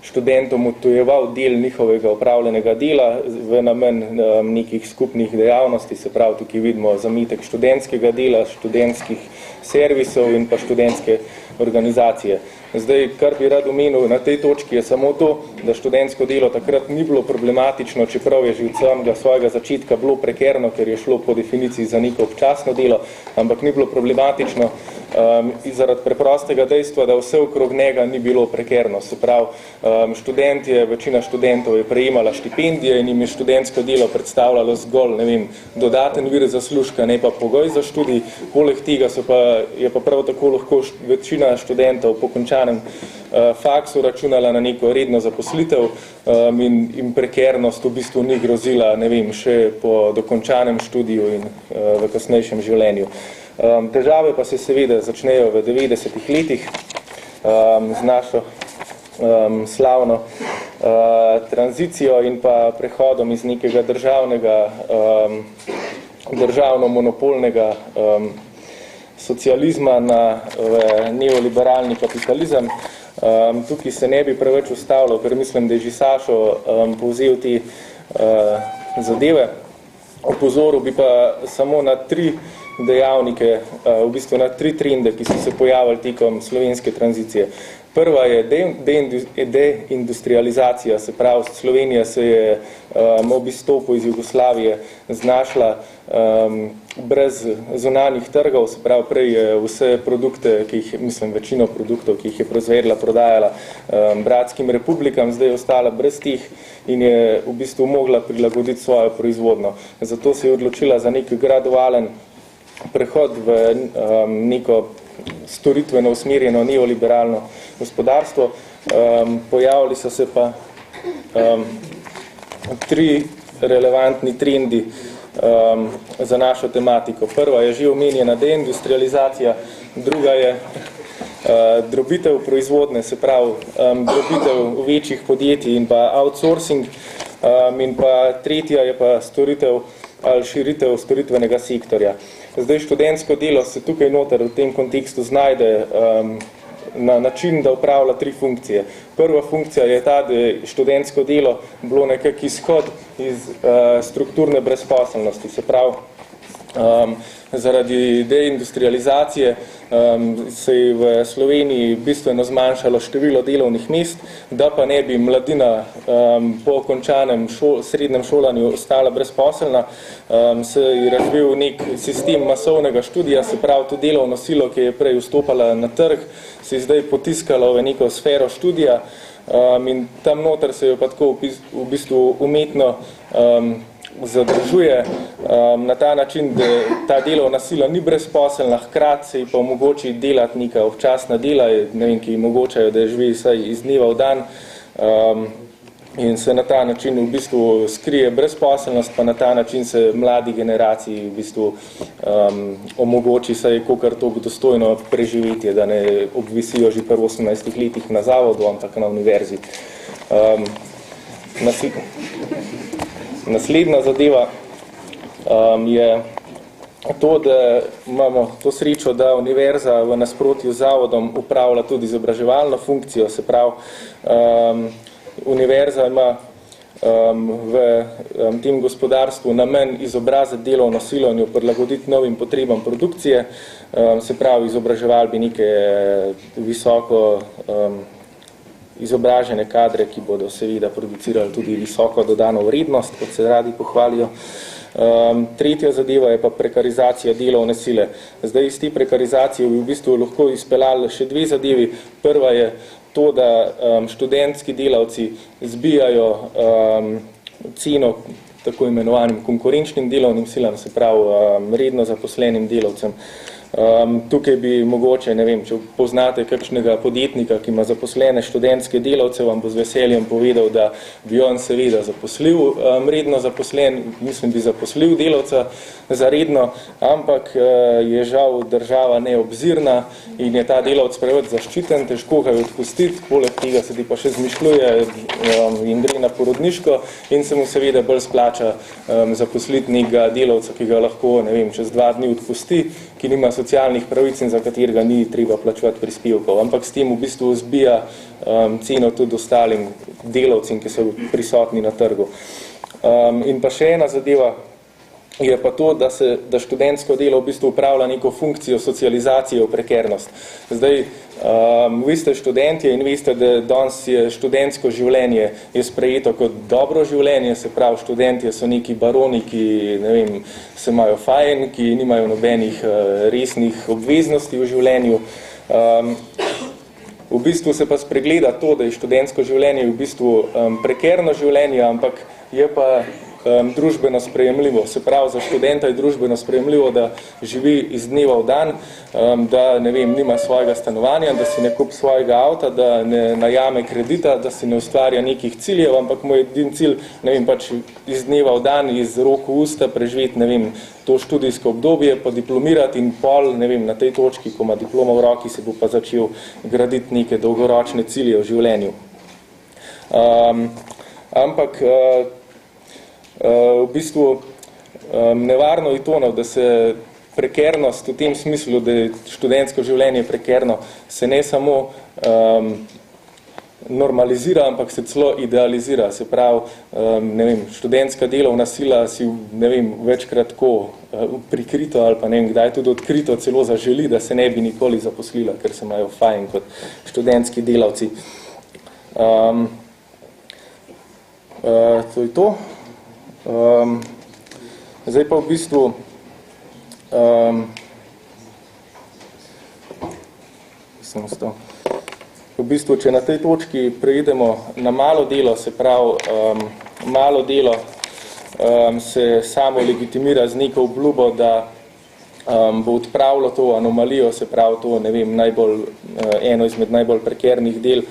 študentom odtujeval del njihovega opravljenega dela v namen nekih skupnih dejavnosti, se pravi, tukaj vidimo zametek študentskega dela, študentskih servisov in pa študentske organizacije. Zdaj, kar bi rad omenil na tej točki, je samo to, da študentsko delo takrat ni bilo problematično, čeprav je že od samega svojega začetka bilo prekerno, ker je šlo po definiciji za neko občasno delo, ampak ni bilo problematično zaradi preprostega dejstva, da vse okrog njega ni bilo prekerno. Se pravi, večina študentov je prejemala štipendije in jim je študentsko delo predstavljalo zgolj, ne vem, dodaten vir zaslužka, ne pa pogoj za študij. Poleg tega je pa prav tako lahko večina študentov po končanem faksu računala na neko redno zaposlitev in prekernost v bistvu ni grozila, ne vem, še po dokončanem študiju in v kasnejšem življenju. Težave pa se seveda začnejo v 90-ih letih z našo slavno tranzicijo in pa prehodom iz nekega državno-monopolnega socializma na neoliberalni kapitalizem. Tukaj se ne bi preveč ustavljal, ker mislim, da je že Sašo povzel te zadeve. Opozoril bi pa samo na 3 dejavnike, v bistvu na 3 trende, ki so se pojavili tekom slovenske tranzicije. Prva je deindustrializacija, se pravi, Slovenija se je ob izstopu iz Jugoslavije znašla brez zunanjih trgov, se pravi, prej je vse produkte, večino produktov, ki jih je proizvedla, prodajala bratskim republikam, zdaj je ostala brez tih in je v bistvu mogla prilagoditi svojo proizvodno. Zato se je odločila za nek gradualen prehod v neko storitveno usmerjeno neoliberalno gospodarstvo. Pojavili so se pa tri relevantni trendi za našo tematiko. Prva je že omenjena deindustrializacija, druga je drobitev proizvodne, se pravi drobitev večjih podjetij in pa outsourcing, in pa tretja je pa storitev ali širitev storitvenega sektorja. Zdaj študentsko delo se tukaj noter v tem kontekstu znajde na način, da upravlja tri funkcije. Prva funkcija je ta, da je študentsko delo bilo nekak izhod iz strukturne brezposelnosti, se pravi, zaradi deindustrializacije se je v Sloveniji bistveno zmanjšalo število delovnih mest, da pa ne bi mladina po končanem srednjem šolanju ostala brezposelna, se je razvil nek sistem masovnega študija, se pravi, to delovno silo, ki je prej vstopala na trg, se je zdaj potiskalo v neko sfero študija in tam noter se je pa tako v bistvu umetno zadržuje na ta način, da ta delovna sila ni brezposelna, hkrati se ji pa omogoči delati neka občasna dela, ki omogočajo, da živi vsaj iz dneva v dan in se na ta način v bistvu skrije brezposelnost, pa na ta način se mladi generaciji v bistvu omogoči vsaj kakor toliko dostojno preživetje, da ne obvisijo že pri 18 letih na zavodu, ampak na univerzi. Naslednja zadeva je to, da imamo to srečo, da univerza v nasprotju z zavodom upravlja tudi izobraževalno funkcijo, se pravi, univerza ima v tem gospodarstvu namen izobraziti delovno silo in jo prilagoditi novim potrebam produkcije, se pravi, izobraževali bi neke visoko izobražene kadre, ki bodo seveda producirali tudi visoko dodano vrednost, kot se radi pohvalijo. Tretja zadeva je pa prekarizacija delovne sile. Zdaj iz te prekarizacije bi v bistvu lahko izpeljali še dve zadevi. Prva je to, da študentski delavci zbijajo ceno tako imenovanim konkurenčnim delovnim silam, se pravi redno zaposlenim delavcem. Tukaj bi mogoče, ne vem, če poznate kakšnega podjetnika, ki ima zaposlene študentske delavce, vam bo z veseljem povedal, da bi on seveda zaposlil redno zaposlen, bi zaposlil delavca za redno, ampak je žal država neobzirna in je ta delavec preveč zaščiten, težko ga je odpustiti, poleg tega se ti pa še zmišljuje in gre na porodniško in se mu seveda bolj splača zaposliti nekega delavca, ki ga lahko, ne vem, čez 2 dni odpusti, ki nima socialnih pravic in za katerega ni treba plačevati prispevkov, ampak s tem v bistvu zbija ceno tudi ostalim delavcem, ki so prisotni na trgu. In pa še ena zadeva je pa to, da študentsko delo v bistvu upravlja neko funkcijo socializacije v prekernost. Zdaj, vi ste študentje in veste, da danes je študentsko življenje je sprejeto kot dobro življenje, se pravi, študentje so neki baroni, ki, ne vem, se imajo fajn, ki nimajo nobenih resnih obveznosti v življenju. V bistvu se pa spregleda to, da je študentsko življenje v bistvu prekerno življenje, ampak je pa družbeno sprejemljivo. Se pravi, za študenta je družbeno sprejemljivo, da živi iz dneva v dan, da, ne vem, nima svojega stanovanja, da si ne kupi svojega avta, da ne najame kredita, da si ne ustvarja nekih ciljev, ampak moj edin cilj, ne vem, pač iz dneva v dan, iz roku usta preživeti, ne vem, to študijsko obdobje, pa diplomirati in pol, ne vem, na tej točki, ko ima diploma v roki, se bo pa začel graditi neke dolgoročne cilje v življenju. Ampak v bistvu nevarno je to, da se prekernost v tem smislu, da je študentsko življenje prekerno, se ne samo normalizira, ampak se celo idealizira. Se pravi, ne vem, študentska delovna sila si, ne vem, večkrat tako prikrito ali pa ne vem, kdaj tudi odkrito celo zaželi, da se ne bi nikoli zaposlila, ker se imajo fajn kot študentski delavci. To je to. Zdaj pa v bistvu v bistvu, če na tej točki preidemo na malo delo, se pravi, malo delo se samo legitimira z neko obljubo, da bo odpravilo to anomalijo, se pravi to, ne vem, eno izmed najbolj prekernih del,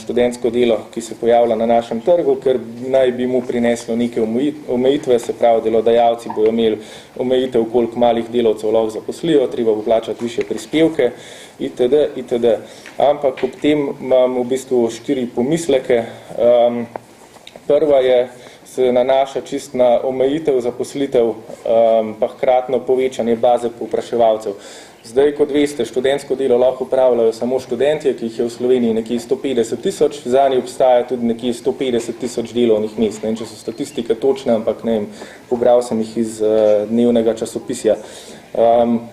študentsko delo, ki se pojavlja na našem trgu, ker naj bi mu prineslo neke omejitve, se pravi, delodajalci bojo imeli omejitev, koliko malih delavcev lahko zaposlijo, treba bo plačati višje prispevke, itd., itd. Ampak ob tem imam v bistvu 4 pomisleke. Prva se nanaša čist na omejitev zaposlitev, pa hkratno povečanje baze povpraševalcev. Zdaj, kot veste, študentsko delo lahko upravljajo samo študentje, ki jih je v Sloveniji nekje 150 tisoč, zanje obstaja tudi nekje 150 tisoč delovnih mest. Ne vem, če so statistike točne, ampak ne vem, pobral sem jih iz dnevnega časopisja.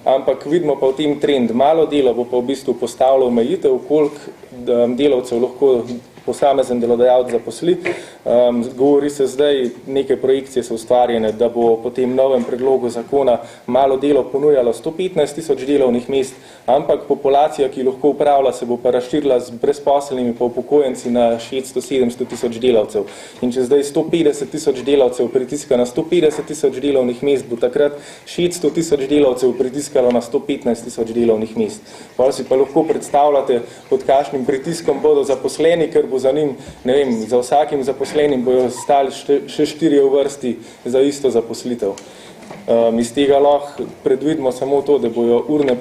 Ampak vidimo pa v tem trend. Malo delo bo pa v bistvu postavilo omejitev, koliko delavcev lahko posamezen delodajalec zaposli. Govori se zdaj, neke projekcije so ustvarjene, da bo po tem novem predlogu zakona malo delo ponujalo 115 tisoč delovnih mest, ampak populacija, ki lahko upravlja, se bo pa razširila z brezposelnimi pa upokojenci na 600-700 tisoč delavcev. In če zdaj 150 tisoč delavcev pritiska na 150 tisoč delovnih mest, bo takrat 600 tisoč delavcev pritiskalo na 115 tisoč delovnih mest. Pa si pa lahko predstavljate, pod kakšnim pritiskom bodo zaposleni, ker bo za njim, ne vem, za vsakim zaposlenim bojo stali še 4 v vrsti za isto zaposlitev. Iz tega lahko predvidimo samo to, da bojo urne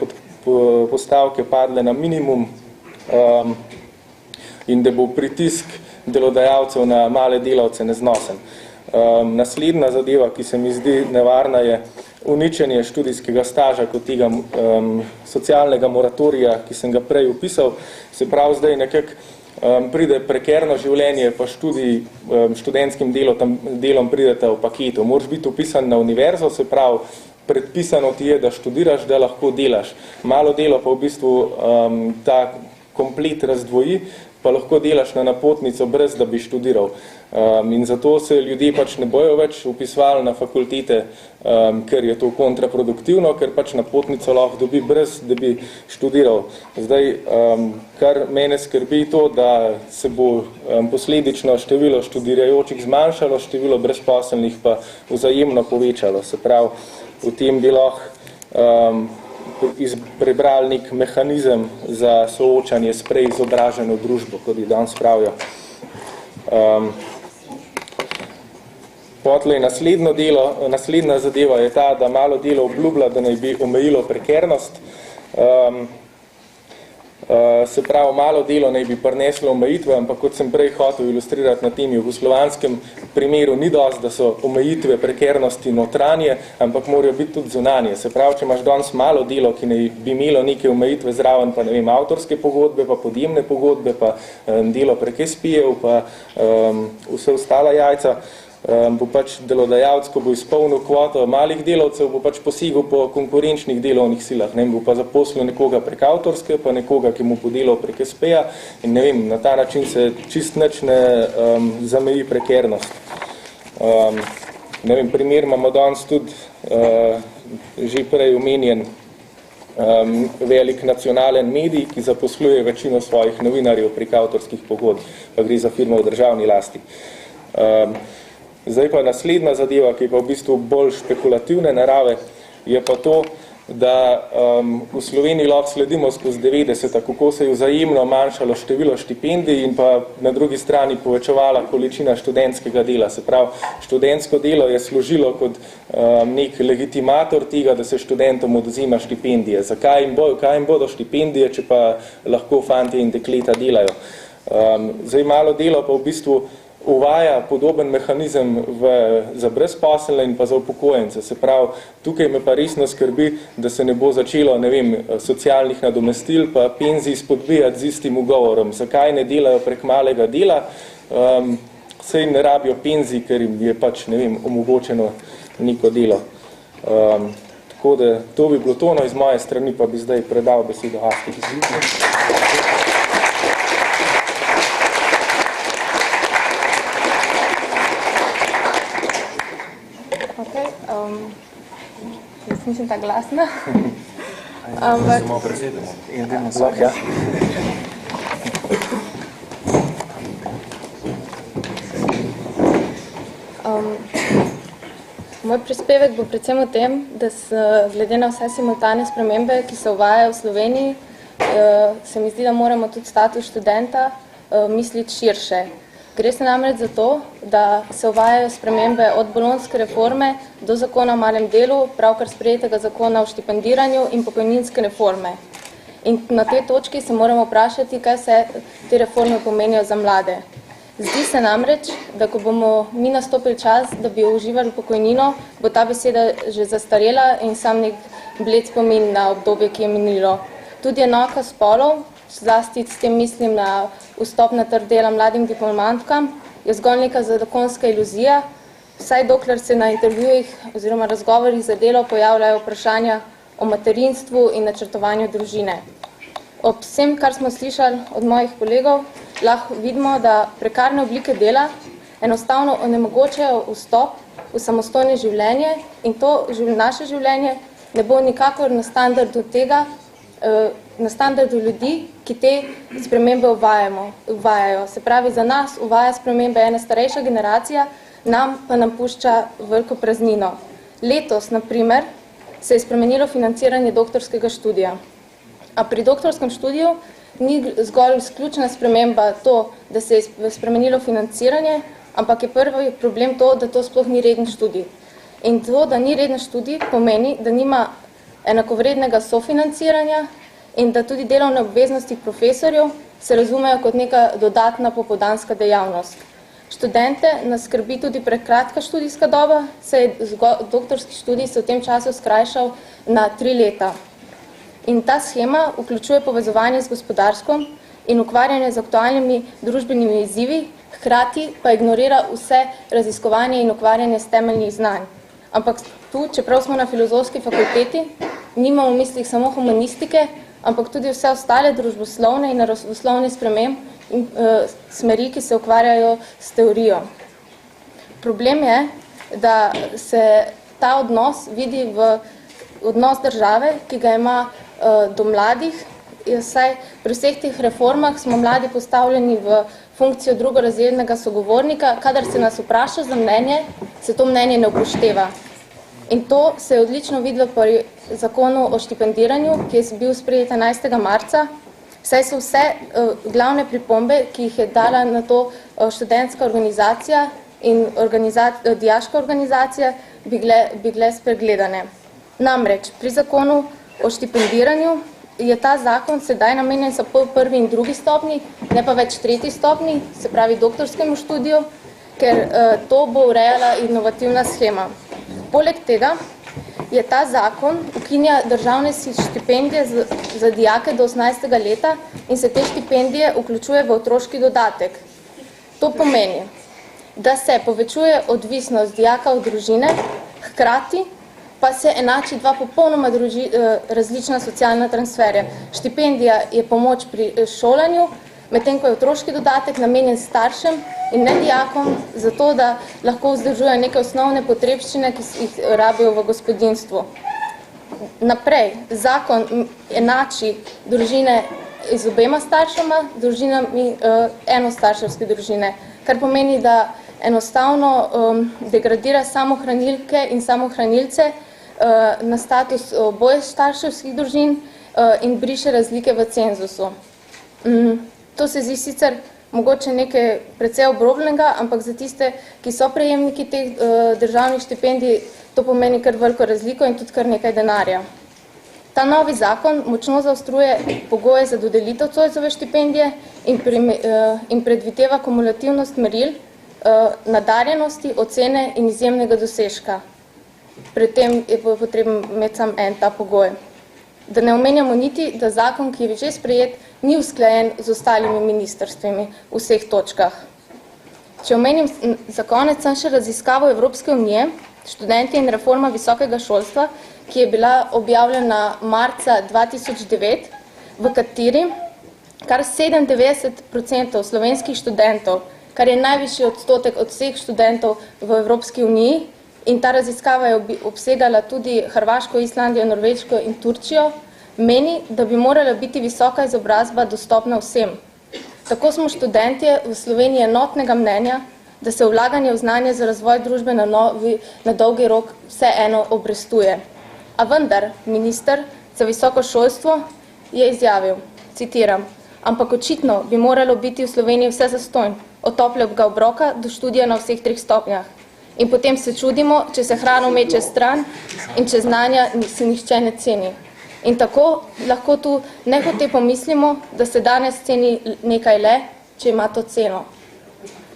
postavke padle na minimum in da bo pritisk delodajalcev na male delavce neznosen. Naslednja zadeva, ki se mi zdi nevarna, je uničenje študijskega staža kot tega socialnega moratorija, ki sem ga prej opisal. Se pravi, zdaj nekako pride prekerno življenje, pa študentskim delom pridete v paketu. Moraš biti upisan na univerzo, se pravi, predpisano ti je, da študiraš, da lahko delaš. Malo delo pa v bistvu ta komplet razdvoji, pa lahko delaš na napotnico, brez da bi študiral. In zato se ljudje pač ne bojo več upisovali na fakultete, ker je to kontraproduktivno, ker pač napotnico lahko dobi brez, da bi študiral. Zdaj, kar mene skrbi to, da se bo posledično število študirajočih zmanjšalo, število brezposelnih pa vzajemno povečalo. Se pravi, v tem bi lahko prebrali nek mehanizem za soočanje s preizobraženo družbo, kot je danes pravijo. Potlej naslednja zadeva je ta, da malo delo obljublja, da naj bi omejilo prekernost. Se pravi, malo delo naj bi prineslo omejitve, ampak kot sem prej hotel ilustrirati na tem jugoslovanskem primeru, ni dosti, da so omejitve prekernosti notranje, ampak morajo biti tudi zunanje. Se pravi, če imaš danes malo delo, ki naj bi imelo neke omejitve zraven, pa ne vem, avtorske pogodbe, pa podjemne pogodbe, pa delo prek SP-jev, pa vse ostala jajca, bo pač delodajalec, ko bo izpolnil kvoto malih delavcev, bo pač posegel po konkurenčnih delovnih silah. Ne, bo pa zaposlil nekoga prek avtorske, pa nekoga, ki mu podelal prek SP-ja in ne vem, na ta način se čist nič ne zameji prekernost. Ne vem, primer imamo danes tudi že prej omenjen velik nacionalen medij, ki zaposluje večino svojih novinarjev prek avtorskih pogodb, pa gre za firmo v državni lasti. Zdaj pa naslednja zadeva, ki je pa v bistvu bolj špekulativne narave, je pa to, da v Sloveniji lahko sledimo skozi 90, kako se je vzajemno manjšalo število štipendij in pa na drugi strani povečevala količina študentskega dela. Se pravi, študentsko delo je služilo kot nek legitimator tega, da se študentom odvzema štipendije. Kaj jim bodo štipendije, če pa lahko fantje in dekleta delajo? Zdaj malo delo pa v bistvu uvaja podoben mehanizem za brezposelne in pa za upokojence. Se pravi, tukaj me pa resno skrbi, da se ne bo začelo, ne vem, socialnih nadomestil pa penzij spodbijati z istim ugovorom. Zakaj ne delajo prek malega dela? Saj ne rabijo penzij, ker jim je pač, ne vem, omogočeno neko delo. Tako da to bi bilo to, no iz moje strani pa bi zdaj predal besedo Asti. Jaz nisem tako glasna. Ampak... Samo presedemo. Ja. Moj prispevek bo predvsem o tem, da glede na vse simultane spremembe, ki se uvajajo v Sloveniji, se mi zdi, da moramo tudi status študenta misliti širše. Gre se namreč za to, da se uvajajo spremembe od bolonjske reforme do zakona o malem delu, pravkar sprejetega zakona o štipendiranju in pokojninske reforme. In na tej točki se moramo vprašati, kaj se te reforme pomenijo za mlade. Zdi se namreč, da ko bomo mi nastopili čas, da bi uživali pokojnino, bo ta beseda že zastarela in sam nek bled spomin na obdobje, ki je minilo. Tudi enaka spolov, zlasti s tem mislim na vstop na trg dela mladim diplomantkam, je zgolj neka zakonska iluzija, vsaj dokler se na intervjujih oziroma razgovorih za delo pojavljajo vprašanja o materinstvu in načrtovanju družine. Ob vsem, kar smo slišali od mojih kolegov, lahko vidimo, da prekarne oblike dela enostavno onemogočajo vstop v samostojno življenje in to naše življenje ne bo nikakor na standardu tega, na standardu ljudi, ki te spremembe uvajajo. Se pravi, za nas uvaja spremembe ena starejša generacija, nam pa nam pušča veliko praznino. Letos, na primer, se je spremenilo financiranje doktorskega študija. A pri doktorskem študiju ni zgolj izključna sprememba to, da se je spremenilo financiranje, ampak je prvi problem to, da to sploh ni reden študij. In to, da ni reden študij, pomeni, da nima enakovrednega sofinanciranja in da tudi delovne obveznosti profesorjev se razumejo kot neka dodatna popoldanska dejavnost. Študente nas skrbi tudi prekratka študijska doba, saj doktorski študij se v tem času skrajšal na 3 leta. In ta shema vključuje povezovanje z gospodarstvom in ukvarjanje z aktualnimi družbenimi izzivi, hkrati pa ignorira vse raziskovanje in ukvarjanje s temeljnih znanj. Ampak tu, čeprav smo na filozofski fakulteti, nimamo v mislih samo humanistike, ampak tudi vse ostale družboslovne in naravoslovne sprememb in smeri, ki se ukvarjajo s teorijo. Problem je, da se ta odnos vidi v odnos države, ki ga ima do mladih. Saj pri vseh teh reformah smo mladi postavljeni v funkcijo drugorazrednega sogovornika, kadar se nas vpraša za mnenje, se to mnenje ne upošteva. In to se je odlično videlo pri zakonu o štipendiranju, ki je bil sprejet 11. marca, saj so vse glavne pripombe, ki jih je dala na to študentska organizacija in dijaška organizacija, bi bile spregledane. Namreč, pri zakonu o štipendiranju je ta zakon sedaj namenjen za prvi in drugi stopnji, ne pa več tretji stopnji, se pravi doktorskemu študiju, ker to bo urejala inovativna shema. Poleg tega je ta zakon ukinja državne štipendije za dijake do 18. leta in se te štipendije vključuje v otroški dodatek. To pomeni, da se povečuje odvisnost dijaka od družine, hkrati pa se enači dva popolnoma različna socialna transferja. Štipendija je pomoč pri šolanju, medtem ko je otroški dodatek namenjen staršem in ne dijakom, zato da lahko vzdržujejo neke osnovne potrebščine, ki jih rabijo v gospodinjstvu. Naprej, zakon enači družine z obema staršema, družinami enostarševske družine, kar pomeni, da enostavno degradira samohranilke in samohranilce na status oboje starševskih družin in briše razlike v cenzusu. To se zdi sicer mogoče nekaj precej obrobnega, ampak za tiste, ki so prejemniki teh državnih štipendij, to pomeni kar veliko razliko in tudi kar nekaj denarja. Ta novi zakon močno zaostruje pogoje za dodelitev Zoisove štipendije in predvideva kumulativnost meril nadarjenosti, ocene in izjemnega dosežka. Pri tem je potreben imeti sam en ta pogoj. Da ne omenjamo niti, da zakon, ki je že sprejet, ni usklajen z ostalimi ministrstvimi v vseh točkah. Če omenim za konec še raziskavo Evropske unije, študenti in reforma visokega šolstva, ki je bila objavljena marca 2009, v kateri kar 97% slovenskih študentov, kar je najvišji odstotek od vseh študentov v Evropski uniji, in ta raziskava je obsegala tudi Hrvaško, Islandijo, Norveško in Turčijo, meni, da bi morala biti visoka izobrazba dostopna vsem. Tako smo študentje v Sloveniji enotnega mnenja, da se vlaganje v znanje za razvoj družbe na dolgi rok vseeno obrestuje. A vendar, minister za visoko šolstvo je izjavil, citiram, ampak očitno bi moralo biti v Sloveniji vse zastonj, od toplega obroka do študija na vseh 3 stopnjah. In potem se čudimo, če se hrano meče stran in če znanja se nihče ne ceni. In tako lahko tu nehote pomislimo, da se danes ceni nekaj le, če ima to ceno.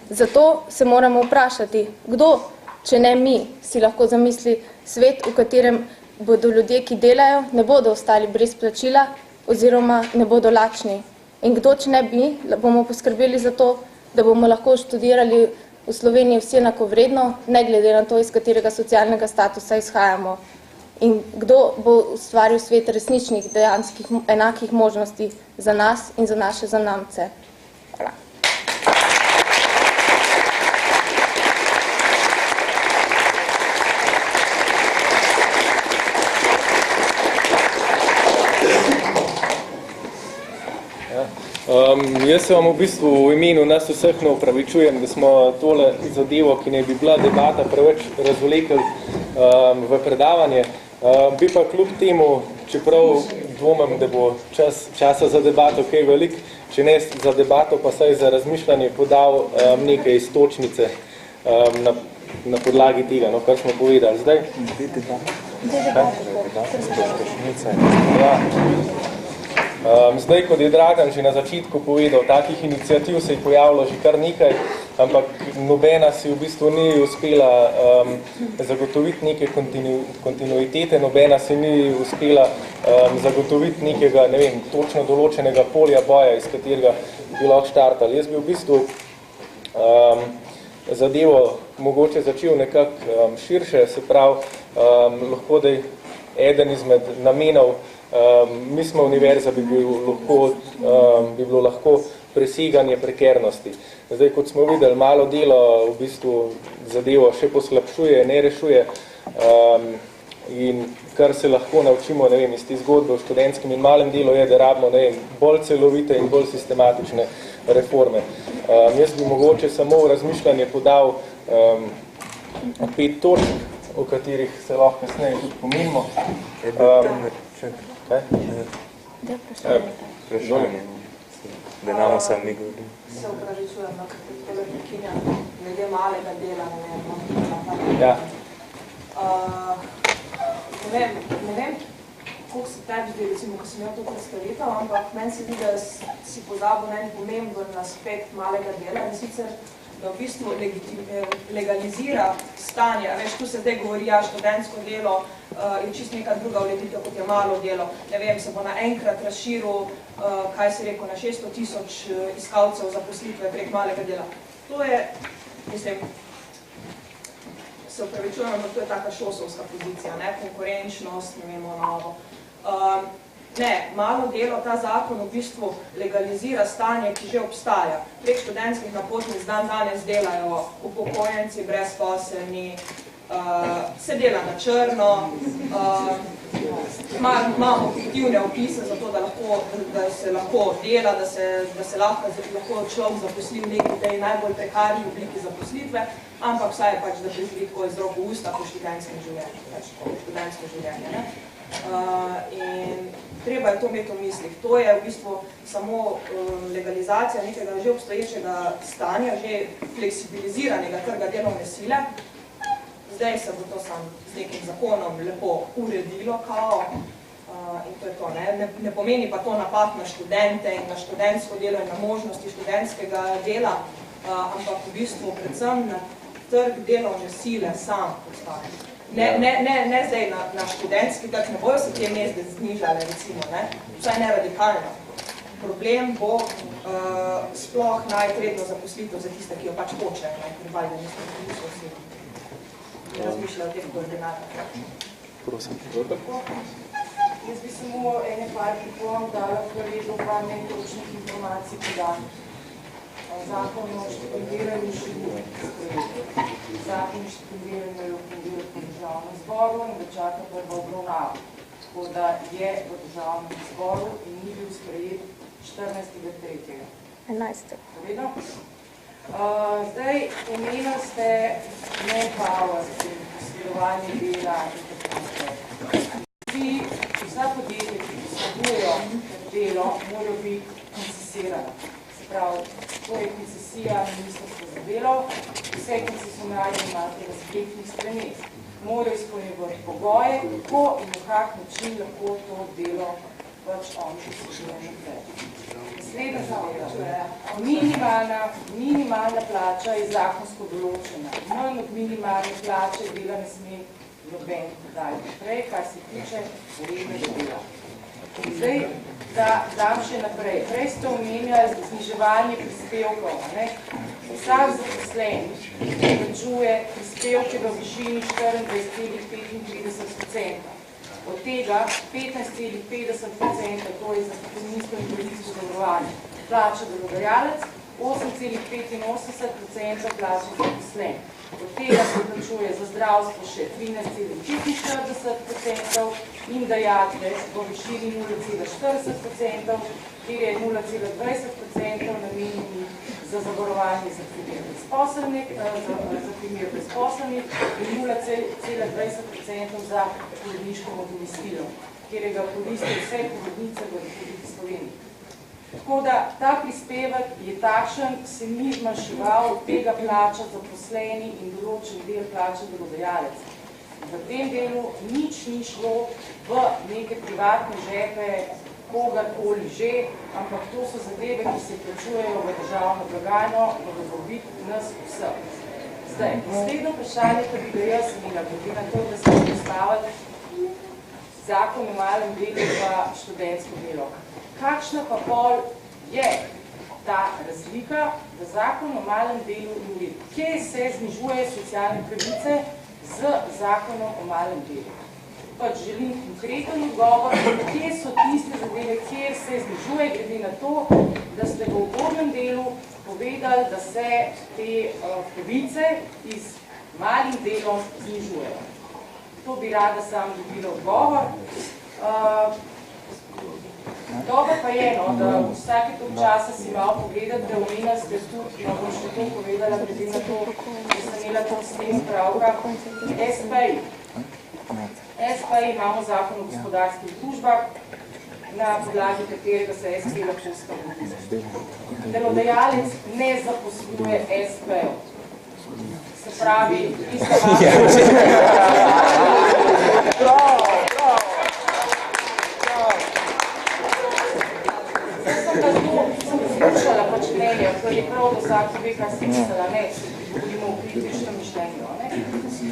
Zato se moramo vprašati, kdo, če ne mi, si lahko zamisli svet, v katerem bodo ljudje, ki delajo, ne bodo ostali brez plačila oziroma ne bodo lačni. In kdo, če ne bi, bomo poskrbeli za to, da bomo lahko študirali v Sloveniji vsi enakovredno, ne glede na to, iz katerega socialnega statusa izhajamo. In kdo bo ustvaril svet resničnih, dejanskih, enakih možnosti za nas in za naše zanamce. Hvala. Jaz se vam v bistvu v imenu nas vseh ne opravičujem, da smo tole zadevo, ki ne bi bila debata, preveč razvlekli v predavanje. Bi pa kljub temu, čeprav dvomim, da bo časa za debato kaj velik, če ne za debato, pa saj za razmišljanje podal nekaj iztočnice na podlagi tega, kar smo povedali. Zdaj, zdaj, kot je Dragan že na začetku povedal, takih iniciativ se je pojavilo že kar nekaj, ampak nobena si v bistvu ni uspela zagotoviti neke kontinuitete, nobena si ni uspela zagotoviti nekega, ne vem, točno določenega polja boja, iz katerega bi lahko štartali. Jaz bi v bistvu zadevo mogoče začel nekako širše, se pravi, lahko da je eden izmed namenov, mi smo univerza, bi bilo lahko preseganje prekernosti. Zdaj, kot smo videli, malo delo v bistvu zadevo še poslabšuje, ne rešuje in kar se lahko naučimo, ne vem, iz te zgodbe v študentskem in malem delu je, da rabimo, ne vem, bolj celovite in bolj sistematične reforme. Jaz bi mogoče samo v razmišljanje podal 5 točk, o katerih se lahko kasneje tudi pomenimo. Vprašanje, da nam sam mi govorim. Se upravičujem, tole prekinjam, glede malega dela, Ja. Ne vem, koliko se tebi zdi, recimo, ko sem imel to predstavitev, ampak meni se zdi, da si pozabil na en pomemben aspekt malega dela in sicer, da v bistvu legalizira stanje. Veš, tu se zdaj govori, študentsko delo je čisto neka druga ureditev, kot je malo delo. Ne vem, se bo naenkrat razširil, kaj si rekel, na 600,000 iskalcev zaposlitve prek malega dela. To je, mislim, se upravičujem, ampak to je taka šosovska pozicija, ne, konkurenčnost, ne vemo, novo. Ne, malo delo, ta zakon v bistvu legalizira stanje, ki že obstaja. Prek študentskih napotnic danes delajo upokojenci, brezposelni, se dela na črno, imamo fiktivne opise za to, da se lahko dela, da se lahko človek zaposli v neki tej najbolj prekarni obliki zaposlitve, ampak vsaj je pač, da prišli tako iz roko v usta po študentskem življenju. In treba je to imeti v mislih. To je v bistvu samo legalizacija nekega že obstoječega stanja, že fleksibiliziranega trga delovne sile. Zdaj se bo to sam z nekim zakonom lepo uredilo, kao, in to je to. Ne pomeni pa to napad na študente in na študentsko delo in na možnosti študentskega dela. ampak v bistvu predvsem na trg delovne sile sam postavi. Ne zdaj na študentski trg, ne bojo se te mezde znižale, recimo, ne? Vsaj ne radikalno. Problem bo sploh najtredno zaposlitev za tiste, ki jo pač hočejo, ne? Ker valjda niso vsi razmišljajo o teh koordinatah. Prosim. Jaz bi samo ene par pripomb dala v par netočnih informacij podati. Zakon o štipendiranju še ni sprejet. Zakon o štipendiranju je ofundiral po državnem zboru in ga čaka prva obravnava. Tako da je v državnem zboru in ni bil sprejet 14.3. 11. Povedno? Zdaj, omenili ste manpower, posledovanje dela in tako naprej. Vsa podjetja, ki posledujejo delo, morajo biti koncesirana. Se pravi, to je koncesija Ministrstva za delo, vse koncesionarje imate v spletnih straneh. Morajo izpolnjevati pogoje, kako in v kak način lahko to delo pač oni posledujejo naprej. Naslednja zaveda. Minimalna plača je zakonsko določena. Manj od minimalne plače dela ne sme noben daj naprej, kar se tiče urednega dela. Zdaj, da dam še naprej. Prej ste omenjali zniževanje prispevkov. Vsak zaposlen plačuje prispevke v višini 24,35%. Od tega 15,50%, to je za pokojninsko in invalidsko zavarovanje, plača delodajalec, 8,85% plača zaposlen. Od tega se plačuje za zdravstvo še 13,45% in dajatve v višini 0,40%, kjer je 0,20% namenjeni za zavarovanje za primer brezposelnih in 0,20% za porodniško nadomestilo, kjerega koristijo vse porodnice v Republiki Sloveniji. Tako da ta prispevek je takšen, se ni zmanjševal, od tega plača zaposleni in določen del plača delodajalec. V tem delu nič ni šlo v neke privatne žepe, kogarkoli že, ampak to so zadeve, ki se plačujejo v državno blagajno, v dobrobit nas vseh. Zdaj, naslednjo vprašanje, ki bi ga jaz imela, glede na to, da smo postavili zakon o malem delu pa študentsko delo. Kakšna pa pol je ta razlika v zakonu o malem delu in delu? Kje se znižuje socialne pravice z zakonom o malem delu? Pač želim konkreten odgovor, kje so tiste zadeve, kjer se znižuje, glede na to, da ste v uvodnem delu povedali, da se te pravice iz malim delom znižujejo. To bi rada sam dobila odgovor. Dobro pa je, da vsake tog časa si malo pogledate, omenili ste tudi, bom še to povedala, glede na to, da sem imela to s tem pravka, SPI. SPI imamo zakon o gospodarskih družbah, na podlagi katerega se SPI lahko ustanovi. Delodajalec ne zaposluje SPI-ov. Se pravi, isto poslušala pač mnenje, ker je prav, da vsak ve, kaj si mislila, ne, govorimo o kritičnem mišljenju, ne?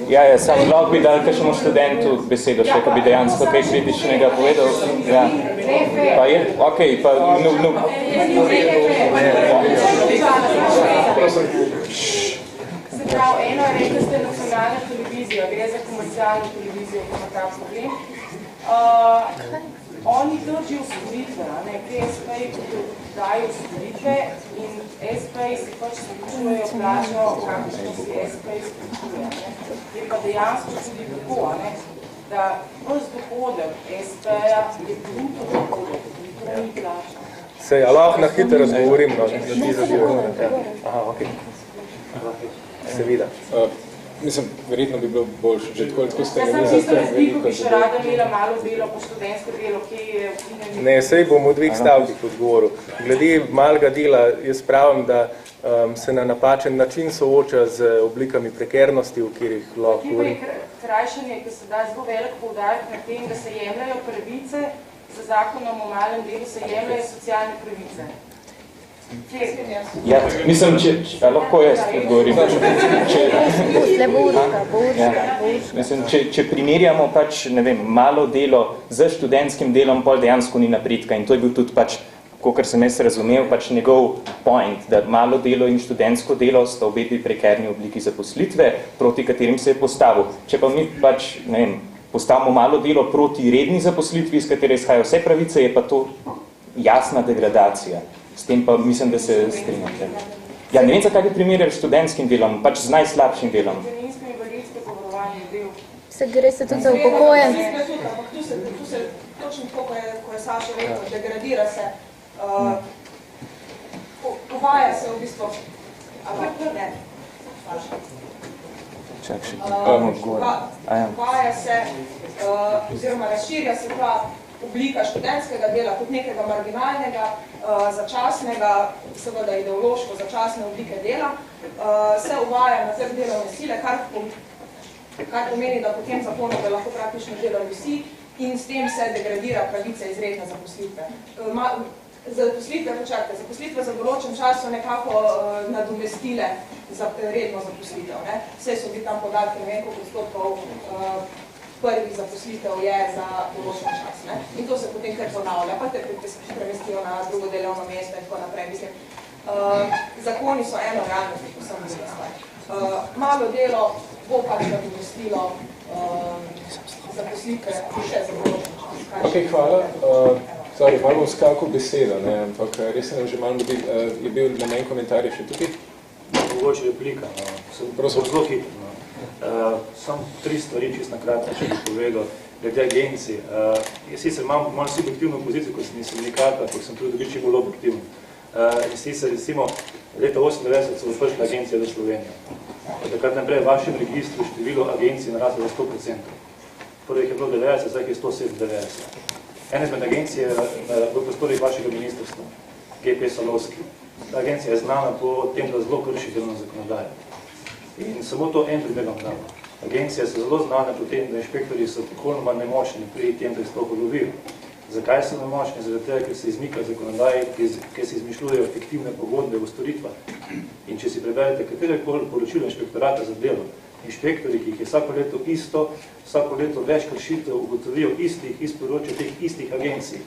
Ja, samo lahko bi dali kakšnemu študentu besedo, še ko bi dejansko kaj kritičnega povedal. Ja. Pa je, okej, pa Se pravi, eno je rekel, ste nacionalna televizija, gre za komercialno televizijo, ko ima ta problem. Oni držijo storitve, PSP dajo storitve in SP se pač spričujejo plačo, kakšno si SP spričuje. Je pa dejansko tudi tako, da vs dohodek SP-ja je bruto dohodek in to ni plača. Se, ja lahko na hitro razgovorim, da ti zadeva. Aha, okej. Seveda. Mislim, verjetno bi bilo boljše, že tako ste imeli za to veliko. Bi še rada imela malo delo, po študentsko delo, kje je vkinjeno? Ne, sej bom v dveh stavkih odgovoril. Glede malega dela, jaz pravim, da se na napačen način sooča z oblikami prekernosti, v katerih lahko govorim. Krajšanje, ki se da zelo velik poudarek na tem, da se jemljajo pravice, za zakonom o malem delu se jemljajo socialne pravice. Ja, mislim, lahko jaz odgovorim. Če primerjamo pač, ne vem, malo delo z študentskim delom, pol dejansko ni napredka in to je bil tudi pač, kakor sem jaz razumel, pač njegov point, da malo delo in študentsko delo sta obe dve prekerni obliki zaposlitve, proti katerim se je postavil. Če pa mi pač, ne vem, postavimo malo delo proti redni zaposlitvi, iz katere izhajajo vse pravice, je pa to jasna degradacija. S tem pa mislim, da se strinjam. Ja, ne vem, zakaj bi primerjali s študentskim delom, pač z najslabšim delom. Se gre se tudi za upokojence. Tu se točno tako, ko je Saša rekel, degradira se, uvaja se v bistvu, ne, uvaja se, oziroma razširja se ta oblika študentskega dela kot nekega marginalnega, začasnega, seveda ideološko začasne oblike dela, se uvaja na trg delovne sile, kar pomeni, da po tem zakonu da lahko praktično delajo vsi in s tem se degradira pravice iz redne zaposlitve. Zaposlitve za določen čas so nekako nadomestile za redno zaposlitev. Vse so bili tam podatki, ne vem, koliko odstotkov prvih zaposlitev je za določen čas. In to se potem kar ponavlja, pa te premestijo na drugo delovno mesto in tako naprej. Mislim, zakoni so eno realnost, ko sem mislila. Malo delo bo pač nadomestilo zaposlitve še za določen čas. Ok, hvala. Sorry, malo bom skakal besedo, ne, ampak res se nam že malo dobi. Je bil namen komentarje še tukaj? Mogoče replika, sem zelo hitro. Sam 3 stvari, čisto na kratko, če bi povedal, glede agencij. Jaz sicer imam malo subjektivno pozicijo, kot sem sindikat, ampak sem tudi čim bolj objektivno. In sicer, recimo, leta 1998 so odpršla agencija za Slovenijo. Takrat naprej v vašem registru število agencij naraslo za 100%. Prvi je bilo 90, zdaj je 197. Ena izmed agencije v prostorih vašega ministrstva, GP Salovski. Ta agencija je znana po tem, da zelo krši delovno zakonodajo. In samo to en primer vam dam. Agencije so zelo znane po tem, da inšpektori so popolnoma nemočni pri tem, da jih sploh ulovijo. Zakaj so nemočni? Zaradi tega, ker se izmika zakonodaje, ker se izmišljujejo fiktivne pogodbe v storitvah. In če si preberete katerekoli poročilo inšpektorata za delo, inšpektori, ki jih je vsako leto isto, vsako leto več kršitev ugotovijo iz področja teh istih agencij.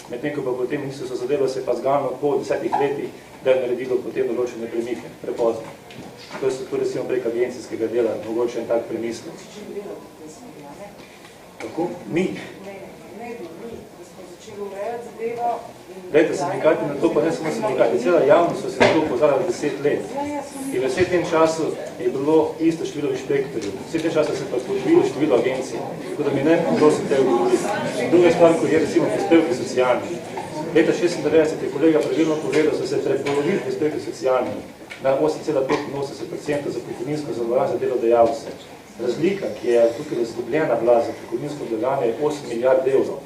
Medtem ko pa potem ministrstvo za delo se pa zgano po 10 letih, da je naredilo potem določene premike, prepozno. To je to recimo prek agencijskega dela, mogoče en tak premislek. Kako? Mi. Glejte, sindikati na to, pa ne samo sindikati, cela javnost so se na to pozarali 10 let. In v vsem tem času je bilo isto število inšpektorjev. V vsem tem času se pa podvilo število agencij. Tako da mi ne prosim te odgovoriti. Druga stvar, ko je recimo prispevki socialni. Leta 96 je kolega pravilno povedal, so se prepolovili prispevki socialni na 8,85% za pokojninsko zavarovanje za delodajalce. Razlika, ki je tukaj razgubljena bila za pokojninsko zavarovanje, je 8 milijard evrov.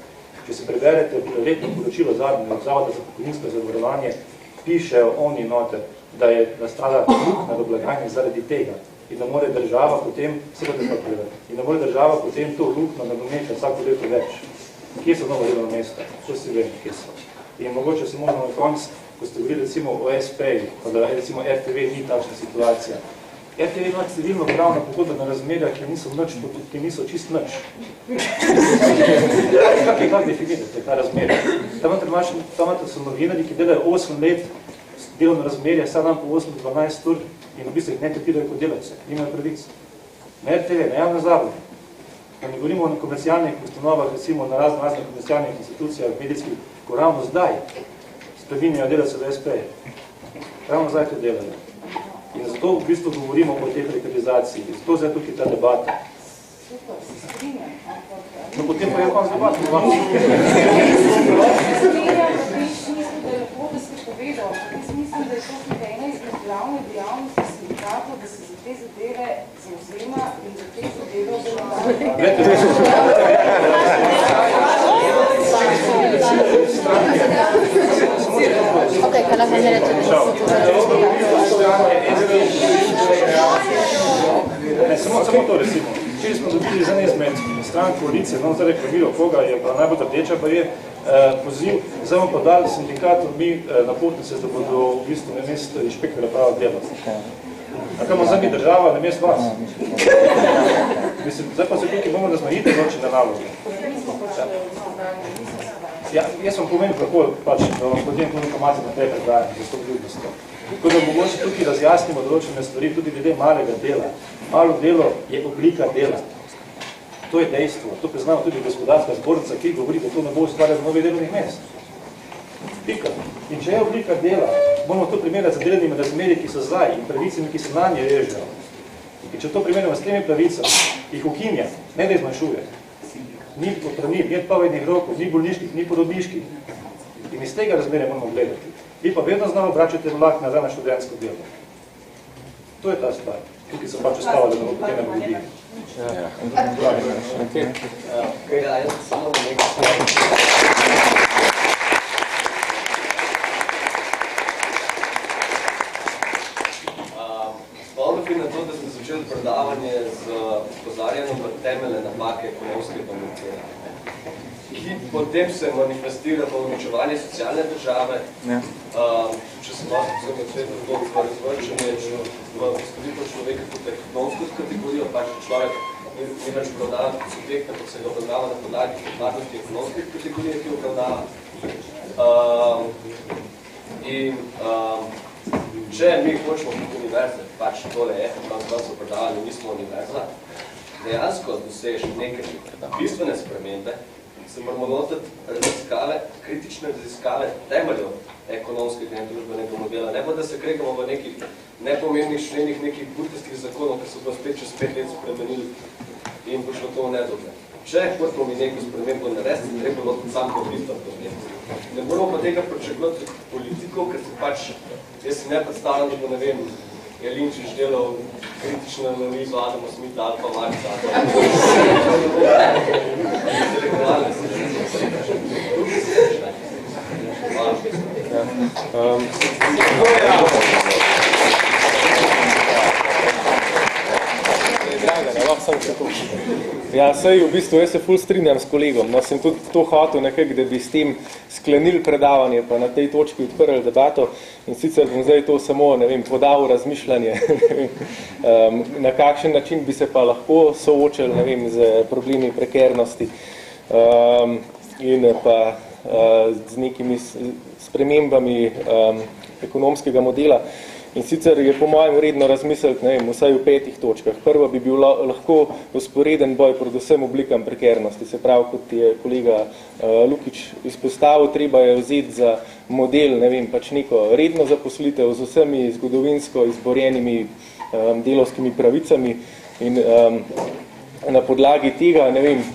Če se preberete letno poročilo zadnjega Zavoda za pokojninsko zavarovanje, pišejo oni noter, da je nastala luknja v blagajni zaradi tega in da mora država potem, in da mora država potem to luknjo nadomeščati vsako leto več. Kje so nova delovna mesta? To si vem, kje so. In mogoče se moramo na konc, ko ste govorili recimo o SP-ju, pa da recimo RTV ni takšna situacija. RTV ima civilno pravno pogodbena razmerja, ki niso čist nič. Kako definirate ta razmerja? Tam so novinarji, ki delajo 8 let delovno razmerje, vsak dan po 8-12 ur in v bistvu jih ne tretirajo kot delavce, nimajo pravic. Na RTV, na javnem zavodu. Ko ne govorimo o komercialnih ustanovah, recimo na raznih komercialnih institucijah, medijskih, ko ravno zdaj spreminjajo delavce v SP. Ravno zdaj to delajo. In zato v bistvu govorimo o tej prekarizaciji. Zato zdaj tukaj ta debata. No, potem pa je konc debata. Mislim, da je to tudi ena izmed glavnih dejavnosti sindikatov, da se za te zadeve zauzema in za te zadeve Ok, kaj lahko ne reče, da samo to recimo. Če smo dobili za izmed stran koalicije, no zdaj reklamijo koga je pa najbolj rdeča, pa je poziv, zdaj bomo pa dali sindikatom mi napotnice, da bodo v bistvu namesto inšpektora prava delati. A kaj bomo zdaj mi država namesto vas? Mislim, zdaj pa se tukaj bomo razmajiti določene naloge. Ja, jaz vam povem, kako pač, da vam potem to informacijo naprej predajam, za to ljudnost. Tako da mogoče tukaj razjasnimo določene stvari, tudi glede malega dela. Malo delo je oblika dela. To je dejstvo. To priznamo tudi gospodarska zbornica, ki govori, da to ne bo ustvarjati novih delovnih mest. Pika. In če je oblika dela, bomo to primerjati z delovnimi razmeri, ki so zdaj in pravicami, ki se na nje režejo. In če to primerjamo s temi pravicami, jih ukinja, ne da izmanjšuje. Ni potrebnih, ni odpovednih rokov, ni bolniških, ni porodniških. In iz tega razmerja moramo gledati. Vi pa vedno znamo vračate vlak nazaj na študentsko delo. To je ta stvar. Tukaj so pač ustavali, da bomo potem ne ljudi. Jaz samo nekaj. Spomnim bi na to, da smo začeli predavanje z opozarjanjem na temeljne napake ekonomskega modela, ki potem se manifestira v uničevanje socialne države, če se malo pozorno cvetno v razvrčenje, v postavitev človeka kot ekonomsko kategorijo, pač človek ni več obravnavan kot subjekt, ampak se ga obravnava na podlagi pripadnosti ekonomske kategorije, ki jo obravnava. Če mi hočemo kot univerze, pač tole je, kako so predavali, nismo univerza, dejansko dosež neke bistvene spremembe, se moramo lotiti raziskave, kritične raziskave temeljev ekonomskega in družbenega modela, ne pa da se kregamo v nekih nepomembnih členih, nekih butastih zakonov, ki so pa spet čez 5 let spremenili in bo šlo to v nedogled. Če hočemo mi neko spremembo narediti, treba lotiti sam po bistva problem. Ne moramo pa tega pričakovati politikov, ker se pač, jaz si ne predstavljam, da bo, ne vem, Jelinčič delal kritično analizo Adama Smitha ali pa Marxa. Intelektualne se Ja, sej v bistvu jaz se ful strinjam s kolegom, no, sem tudi to hotel nekako, da bi s tem sklenili predavanje, pa na tej točki odprli debato in sicer bom zdaj to samo, ne vem, podal razmišljanje, na kakšen način bi se pa lahko soočili, ne vem, z problemi prekernosti in pa z nekimi spremembami ekonomskega modela. In sicer je po mojem vredno razmisliti, ne vem, vsaj v 5 točkah. Prvo bi bil lahko usporeden boj predvsem oblikam prekernosti. Se pravi, kot je kolega Lukič izpostavil, treba je vzeti za model, ne vem, pač neko redno zaposlitev z vsemi zgodovinsko izborjenimi delovskimi pravicami in na podlagi tega, ne vem,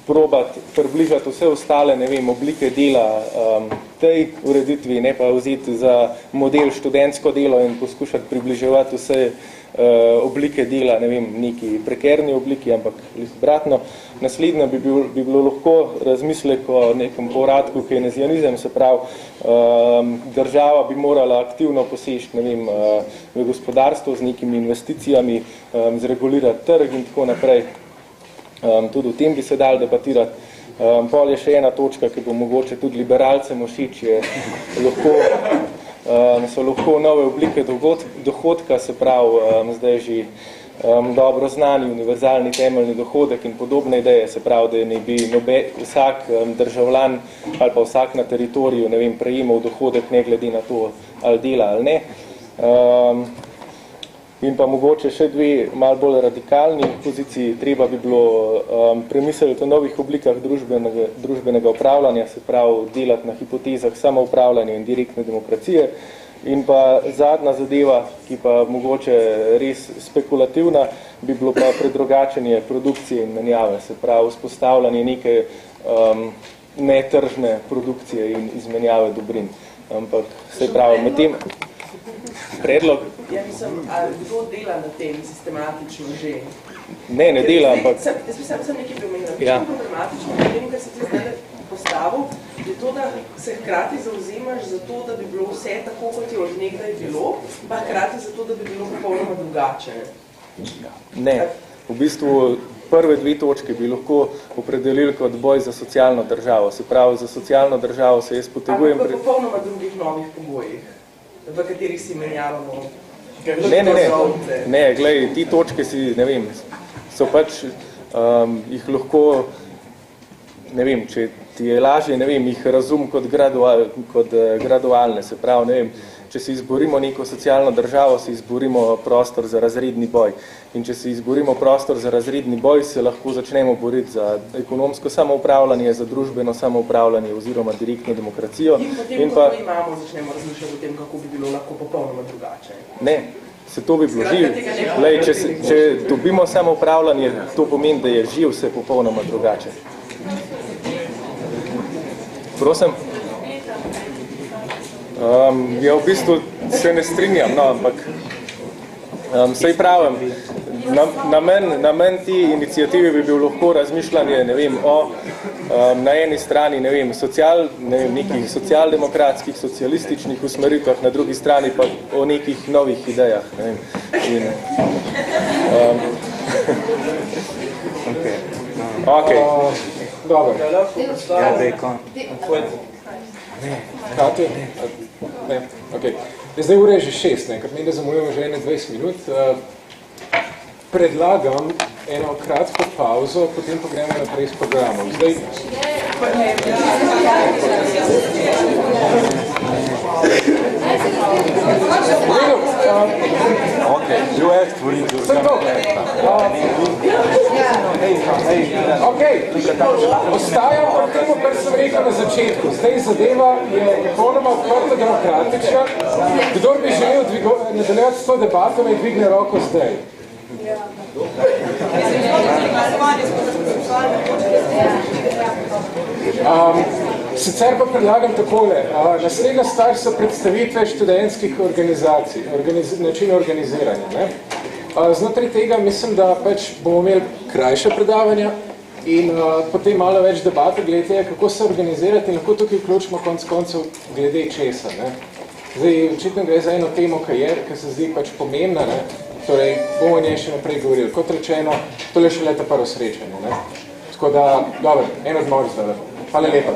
probati približati vse ostale, ne vem, oblike dela tej ureditvi, ne pa vzeti za model študentsko delo in poskušati približevati vse oblike dela, ne vem, neki prekerni obliki, ampak obratno. Naslednjo bi bilo lahko razmislek o nekem povratku keynesianizem, se pravi, država bi morala aktivno poseči, ne vem, v gospodarstvo z nekimi investicijami, zregulirati trg in tako naprej. Tudi o tem bi se dal debatirati. Pol je še ena točka, ki bo mogoče tudi liberalcem všeč, so lahko nove oblike dohodka, se pravi, zdaj že dobro znani univerzalni temeljni dohodek in podobne ideje, se pravi, da ne bi vsak državljan ali pa vsak na teritoriju, ne vem, prejemal dohodek ne glede na to, ali dela ali ne. In pa mogoče še dve malo bolj radikalni poziciji. Treba bi bilo premisliti o novih oblikah družbenega upravljanja, se pravi delati na hipotezah samoupravljanja in direktne demokracije. In pa zadnja zadeva, ki pa mogoče res spekulativna, bi bilo pa predrugačenje produkcije in menjave, se pravi vzpostavljanje neke netržne produkcije in izmenjave dobrin. Ampak se pravi, med tem predlog. Ja, mislim, ali kdo dela na tem sistematično že? Ne dela, ampak... Jaz bi sem nekaj premenila. Ja. Problematično, potem, kar se ti zdaj postavil, je to, da se hkrati zauzemaš za to, da bi bilo vse tako, kot je od nekdaj bilo, pa hkrati za to, da bi bilo popolnoma drugače. Ne, v bistvu prve dve točke bi lahko opredelili kot boj za socialno državo. Se pravi, za socialno državo se jaz potegujem... Ampak v popolnoma drugih novih pogojih, v katerih si menjavamo... Ne, glej, ti točke si, ne vem, so pač, jih lahko, ne vem, če ti je lažje, ne vem, jih razum kot gradualne, se pravi, ne vem, če si izborimo neko socialno državo, si izborimo prostor za razredni boj. In če si izborimo prostor za razredni boj, se lahko začnemo boriti za ekonomsko samoupravljanje, za družbeno samoupravljanje oziroma direktno demokracijo. In potem, ko to imamo, začnemo razmišljati o tem, kako bi bilo lahko popolnoma drugače. Ne, se to bi bilo živ. Lej, če dobimo samoupravljanje, to pomeni, da je živ vse popolnoma drugače. Prosim? Ja, v bistvu se ne strinjam, no, ampak saj pravim, namen ti iniciative bi bil lahko razmišljanje, ne vem, na eni strani, ne vem, nekih socialdemokratskih, socialističnih usmeritvah, na drugi strani pa o nekih novih idejah, ne vem. In, okay. Dobro. Ja, bacon. Kati? Ne, okej. Zdaj ura je že 6, ne, ker mi da zamujemo že 21 minut. Predlagam eno kratko pauzo, potem pa gremo naprej s programom. Zdaj... Okay, you asked for it. Okay, ostajam pa temu, kar sem rekel na začetku. Zdaj zadeva je popolnoma odprta demokratična. Kdor bi želel nadaljevati s to debato, me dvigne roko zdaj. Sicer pa predlagam takole. Naslednja stvar so predstavitve študentskih organizacij, način organiziranja. Ne? Znotraj tega mislim, da pač bomo imeli krajše predavanja in potem malo več debate glede tega, kako se organizirati in lahko tukaj vključimo konec koncev glede česa. Ne? Zdaj, očitno gre za eno temo, ki se zdi pač pomembna, ne? Torej bomo o njej še naprej govorili. Kot rečeno, tole še leta prvo srečanje. Ne? Tako da, dobro, en odmor zdaj. Hvala lepa.